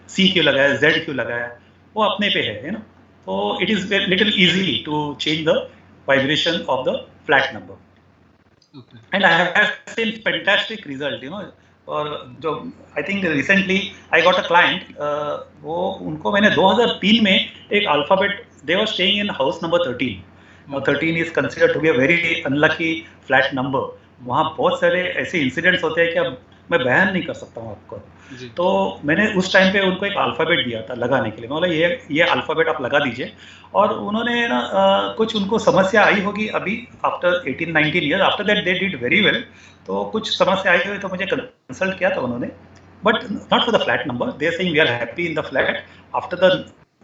B: सी क्यों लगाया, जेड क्यों लगाया, वो अपने पे है ना. तो it is little easy to change the vibration of the flat number. And I have seen fantastic result, you know. और जो I think recently I got a client, वो उनको मैंने 2003 में एक alphabet, they were staying in house number 13. Now 13 is considered to be a very unlucky flat number. वहाँ बहुत सारे ऐसे इंसिडेंट्स होते हैं कि अब मैं बयान नहीं कर सकता हूँ आपको. तो मैंने उस टाइम पे उनको एक अल्फाबेट दिया था लगाने के लिए. मैं बोला ये अल्फाबेट आप लगा दीजिए. और उन्होंने ना कुछ उनको समस्या आई होगी अभी after 18-19 years, after that they did very well. तो कुछ समस्या आई हुई तो मुझे कंसल्ट किया था उन्होंने, but not for the flat number. They saying we are happy in the flat after the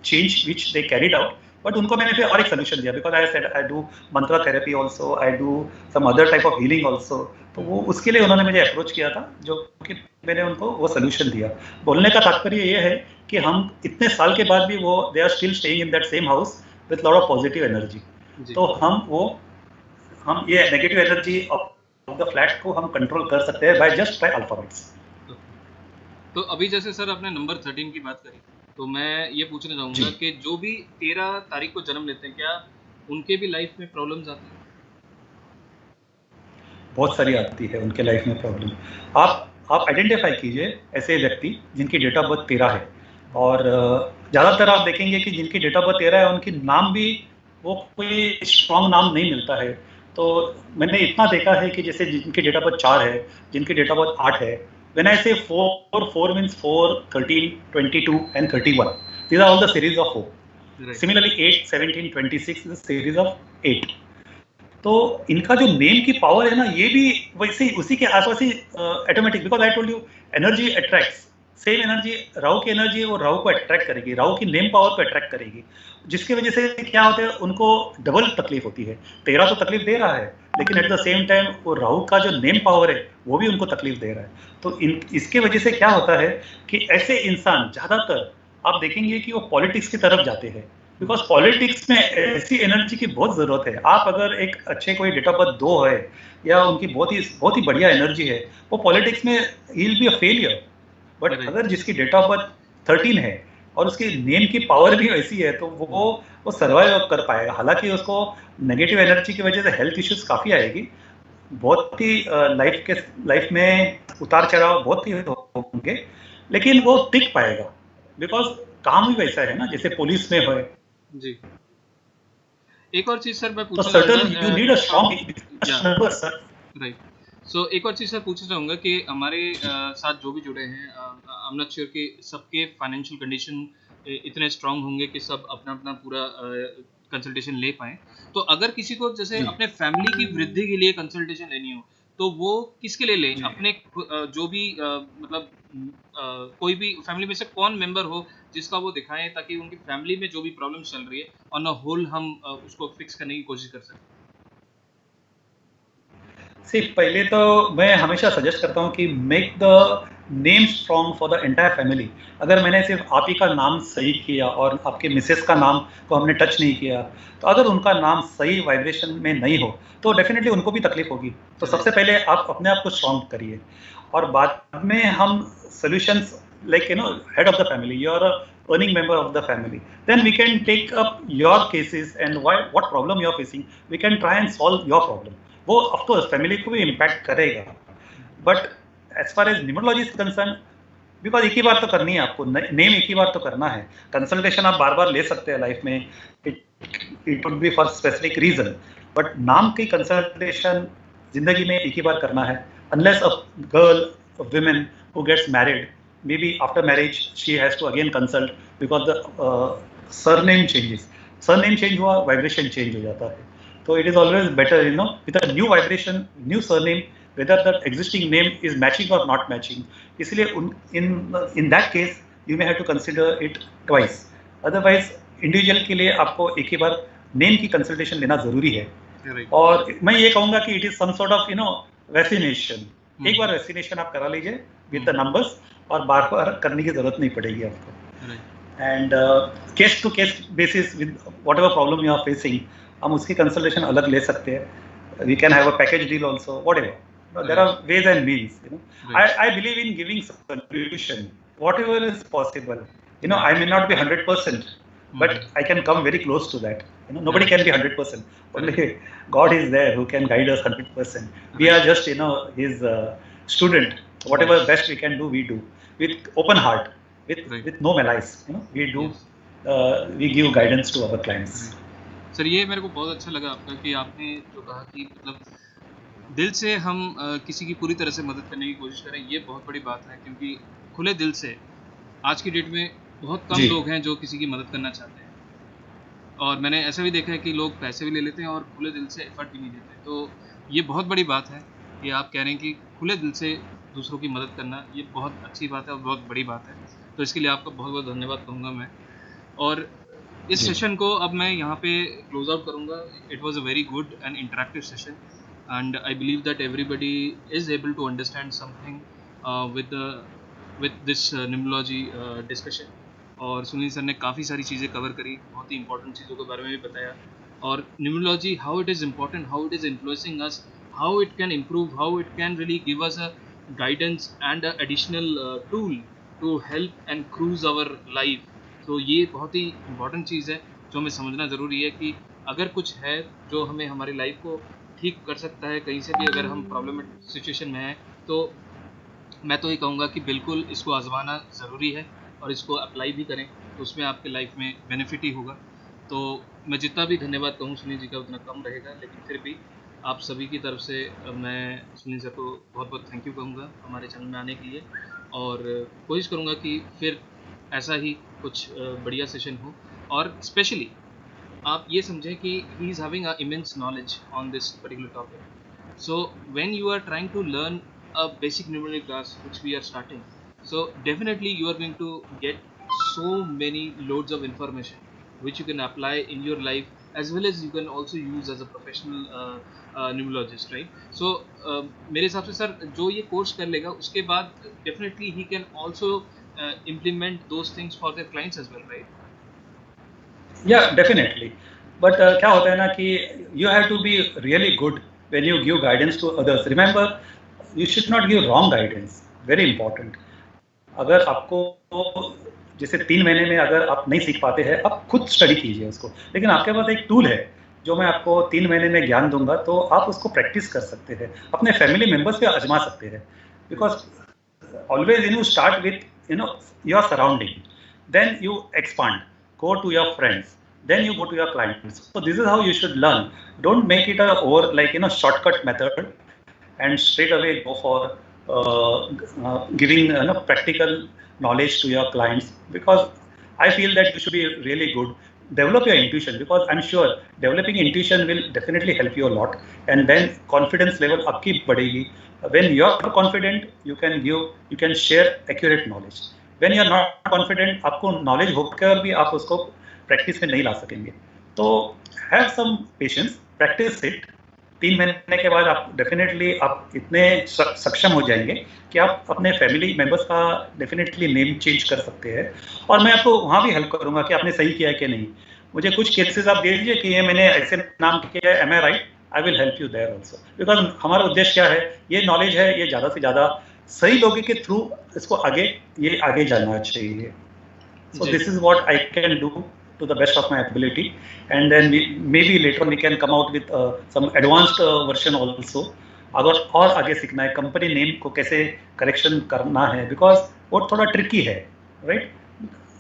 B: change which they carried out. But उनको मैंने फिर और एक सोल्यूशन दिया, because I said I do mantra therapy also, I do some other type of healing also. तो वो उसके लिए उन्होंने मुझे अप्रोच किया था, जो कि मैंने उनको वो सोल्यूशन दिया. बोलने का तात्पर्य ये है कि हम इतने साल के बाद भी वो they are still staying in that same house with lot of positive energy. तो हम ये negative energy of the flat को हम कंट्रोल कर सकते हैं बाय जस्ट बाय अल्फाबेट्स.
A: तो अभी जैसे सर आपने नंबर 13 की बात करी, तो मैं ये पूछना चाहूँगा कि जो भी 13 तारीख को जन्म लेते हैं, क्या उनके भी लाइफ में प्रॉब्लम्स आती हैं?
B: बहुत सारी आती है उनके लाइफ में प्रॉब्लम. आप आइडेंटिफाई कीजिए ऐसे व्यक्ति जिनकी डेट ऑफ बर्थ 13 है. और ज़्यादातर आप देखेंगे कि जिनकी डेट ऑफ बर्थ 13 है उनकी नाम भी वो कोई स्ट्रॉन्ग नाम नहीं मिलता है. तो मैंने इतना देखा है कि जैसे जिनकी डेट ऑफ बर्थ 4 है, जिनकी डेट ऑफ बर्थ 8 है. When I say 4 means 4, 13, 22 and 31. These are all the series of 4. Right. Similarly 8, 17, 26 is a series of 8. तो इनका जो नेम की पावर है ना, ये भी वैसे उसी के आसपास ही automatic, because I told you energy attracts. Same energy Rahu की एनर्जी वो राहु को अट्रैक्ट करेगी, राहु की नेम पावर को अट्रैक्ट करेगी, जिसकी वजह से क्या होता है उनको डबल तकलीफ होती है. 13 तो तकलीफ दे रहा है, लेकिन एट द सेम टाइम वो राहु का जो नेम पावर है वो भी उनको तकलीफ दे रहा है. तो इसके वजह से क्या होता है कि ऐसे इंसान ज़्यादातर आप देखेंगे कि वो पॉलिटिक्स की तरफ जाते हैं, बिकॉज पॉलिटिक्स में ऐसी एनर्जी की बहुत ज़रूरत है. आप अगर एक अच्छे कोई डेट ऑफ बर्थ 2 है या उनकी बहुत ही बढ़िया एनर्जी है, वो पॉलिटिक्स में he will be a failure. But अगर जिसकी डेट ऑफ बर्थ 13 है और उसकी नेम की पावर भी वैसी है, तो वो सर्वाइव कर पाएगा. हालांकि उसको नेगेटिव एनर्जी की वजह से हेल्थ इश्यूज काफ़ी आएगी, बहुत ही लाइफ में उतार चढ़ाव बहुत ही होंगे, लेकिन वो टिक पाएगा, बिकॉज काम ही वैसा है ना जैसे पुलिस में हो.
A: जी. एक और चीज सर मैं पूछना
B: चाहूंगा, you need a strong sir. Right.
A: So एक और चीज़ सर पूछना चाहूँगा कि हमारे साथ जो भी जुड़े हैं, आई एम नॉट श्योर कि सबके फाइनेंशियल कंडीशन इतने स्ट्रांग होंगे कि सब अपना अपना पूरा कंसल्टेशन ले पाएँ. तो अगर किसी को जैसे अपने फैमिली की वृद्धि के लिए कंसल्टेशन लेनी हो, तो वो किसके लिए लें? अपने जो भी मतलब कोई भी फैमिली में से कौन मेंबर हो जिसका वो दिखाएं, ताकि उनकी फैमिली में जो भी प्रॉब्लम चल रही है ऑन अ होल हम उसको फिक्स करने की कोशिश कर सकें.
B: पहले तो मैं हमेशा सजेस्ट करता हूँ कि make the name strong for the entire family. अगर मैंने सिर्फ आप ही का नाम सही किया और आपके मिसेस का नाम को हमने टच नहीं किया, तो अगर उनका नाम सही वाइब्रेशन में नहीं हो तो डेफिनेटली उनको भी तकलीफ होगी. तो सबसे पहले आप अपने आप को स्ट्रॉन्ग करिए, और बाद में हम solutions like head of the family, you are earning member of the family, then we can take up your cases and what problem you are facing, we can try and solve your problem. वो of course family को भी impact करेगा. But as far as numerology is concern, because एक ही बार तो करनी है आपको, नेम एक ही बार तो करना है. कंसल्टेशन आप बार बार ले सकते हैं लाइफ में, it would be for specific reason, but नाम की कंसल्टेशन जिंदगी में एक ही बार करना है. Unless a girl, a women who gets married, may be after marriage she has to again consult, because the surname changes. Surname change हुआ, वाइब्रेशन चेंज हो जाता है. So it is always better, with a new vibration, new surname, whether the existing name is matching or not matching. इसलिए in that case you may have to consider it twice. Otherwise individual के लिए आपको एक ही बार name की consultation लेना जरूरी है. और मैं ये कहूँगा कि it is some sort of vaccination. एक बार vaccination आप करा लीजिए with the numbers, और बार बार करने की जरूरत नहीं पड़ेगी आपको. And case to case basis with whatever problem you are facing, हम उसकी कंसल्टेशन अलग ले सकते हैं. We can have a package deal also, whatever. There are ways and means. I believe in giving solution whatever is possible. I may not be 100%, but I can come very close to that. Nobody can be 100%. Only God is there who can guide us 100%. We are just his student So whatever best we can do, we do with open heart, with no malice. We do.
A: Yes.
B: We give guidance to our clients.
A: Sir ये मेरे को बहुत अच्छा लगा आपका कि आपने जो कहा कि मतलब दिल से हम किसी की पूरी तरह से मदद करने की कोशिश करें, ये बहुत बड़ी बात है, क्योंकि खुले दिल से आज की डेट में बहुत कम लोग हैं जो किसी की मदद करना चाहते हैं। और मैंने ऐसा भी देखा है कि लोग पैसे भी ले लेते हैं और खुले दिल से एफर्ट भी नहीं देते। तो ये बहुत बड़ी बात है कि आप कह रहे हैं कि खुले दिल से दूसरों की मदद करना ये बहुत अच्छी बात है और बहुत बड़ी बात है। तो इसके लिए आपका बहुत बहुत धन्यवाद कहूँगा मैं। और इस सेशन को अब मैं यहाँ पे क्लोज आउट करूँगा। It was a very good and interactive session and I believe that everybody is able to understand something with this numerology discussion. और सुनील सर ने काफ़ी सारी चीज़ें कवर करी, बहुत ही इंपॉर्टेंट चीज़ों के बारे में भी बताया, और numerology how it is important, how it is influencing us, how it can improve, how it can really give us a guidance and a additional tool to help and cruise our life. तो ये बहुत ही important चीज़ है जो हमें समझना ज़रूरी है कि अगर कुछ है जो हमें हमारी लाइफ को ठीक कर सकता है, कहीं से भी अगर हम प्रॉब्लमेटिक सिचुएशन में हैं, तो मैं तो ये कहूँगा कि बिल्कुल इसको आजमाना ज़रूरी है और इसको अप्लाई भी करें, तो उसमें आपके लाइफ में बेनिफिट ही होगा। तो मैं जितना भी धन्यवाद कहूँ सुनील जी का उतना कम रहेगा, लेकिन फिर भी आप सभी की तरफ से मैं सुनील सर को बहुत बहुत थैंक यू कहूँगा हमारे चैनल में आने के लिए, और कोशिश करूँगा कि फिर ऐसा ही कुछ बढ़िया सेशन हो। और स्पेशली आप ये समझें कि he is having a immense knowledge on this particular topic. So when you are trying to learn a basic numerical class which we are starting, so definitely you are going to get so many loads of information which you can apply in your life as well as you can also use as a professional numerologist, right? So मेरे हिसाब से sir जो ये course कर लेगा उसके बाद definitely he can also implement those things for their clients as well, right?
B: Yeah, definitely. But क्या होता है ना कि you have to be really good when you give guidance to others. Remember, you should not give wrong guidance. Very important. अगर आपको जैसे 3 महीने में अगर आप नहीं सीख पाते हैं, आप खुद स्टडी कीजिए उसको, लेकिन आपके पास एक टूल है जो मैं आपको 3 महीने में ज्ञान दूंगा, तो आप उसको प्रैक्टिस कर सकते हैं, अपने फैमिली मेंबर्स पे आजमा सकते हैं। Because always start with your surrounding, then you expand, go to your friends, then you go to your clients. So this is how you should learn. Don't make it a over shortcut method and straight away go for giving practical knowledge to your clients, because I feel that you should be really good. Develop your intuition, because I'm sure developing intuition will definitely help you a lot, and then confidence level आपकी बढ़ेगी. When you are confident, you can share accurate knowledge. When you are not confident, आपको knowledge होकर भी आप उसको practice में नहीं ला सकेंगे. तो have some patience, practice it. 3 महीने के बाद आप डेफिनेटली आप इतने सक्षम हो जाएंगे कि आप अपने फैमिली मेंबर्स का डेफिनेटली नेम चेंज कर सकते हैं. और मैं आपको वहाँ भी हेल्प करूँगा कि आपने सही किया है कि नहीं. मुझे कुछ केसेस आप दे दीजिए कि ये मैंने ऐसे नाम किया है, am I right? I will help you there also. Because हमारा उद्देश्य क्या है, ये नॉलेज है, ये ज़्यादा से ज़्यादा सही लोगों के थ्रू इसको आगे जाना चाहिए. So this is what I can do to the best of my ability, and then maybe later on we can come out with some advanced version also. अगर और आगे सीखना है, कंपनी नेम को कैसे करेक्शन करना है, बिकॉज वो थोड़ा ट्रिकी है, right?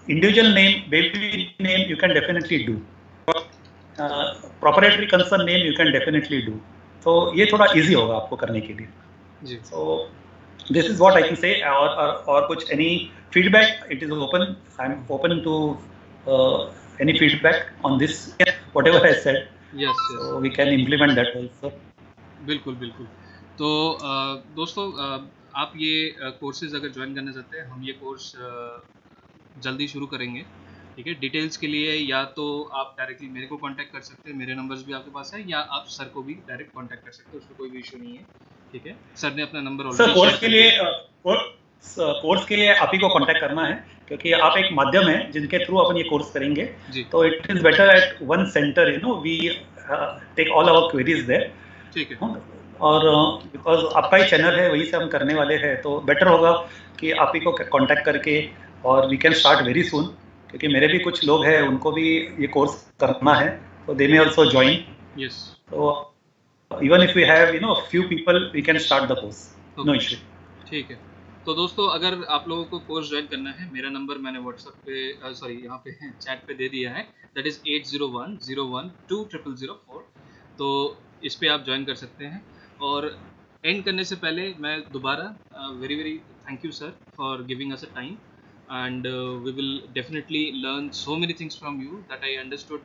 B: Individual name, baby name you can definitely do, proprietary concern name you can definitely do. तो ये थोड़ा इजी होगा आपको करने के लिए. So this is what I can say. और कुछ any feedback, it is open. I'm open to any feedback on this, whatever I said.
A: Yes.
B: So we can implement that also.
A: बिल्कुल. तो दोस्तों, आप ये कोर्सेज अगर ज्वाइन करना चाहते हैं, हम ये कोर्स जल्दी शुरू करेंगे, ठीक है? डिटेल्स के लिए या तो आप डायरेक्टली मेरे को कांटेक्ट कर सकते हैं, मेरे नंबर्स भी आपके पास है, या आप सर को भी डायरेक्ट कांटेक्ट कर सकते हैं, उसमें कोई भी इशू नहीं है, ठीक है? सर ने अपना नंबर ऑलरेडी
B: कोर्स के लिए आप ही को कांटेक्ट करना है, क्योंकि आप एक माध्यम है जिनके थ्रू अपन ये कोर्स करेंगे. तो it is better at one center, we take all our queries there,
A: ठीक है?
B: और बिकॉज आपका ही चैनल है, वहीं से हम करने वाले हैं, तो बेटर होगा कि आप ही को कांटेक्ट करके, और we can start very soon, क्योंकि मेरे भी कुछ लोग हैं, उनको भी ये कोर्स करना है, तो दे मे आल्सो ज्वाइन.
A: यस.
B: तो even if we have few people, we can start the course. No issue.
A: ठीक है. तो दोस्तों अगर आप लोगों को कोर्स ज्वाइन करना है, मेरा नंबर मैंने व्हाट्सएप पे सॉरी यहाँ पे चैट पे दे दिया है, दैट इज़ 8010120004। तो इस पे आप ज्वाइन कर सकते हैं। और एंड करने से पहले मैं दोबारा very very thank you sir for giving us a time, and we will definitely learn so many things from you that I understood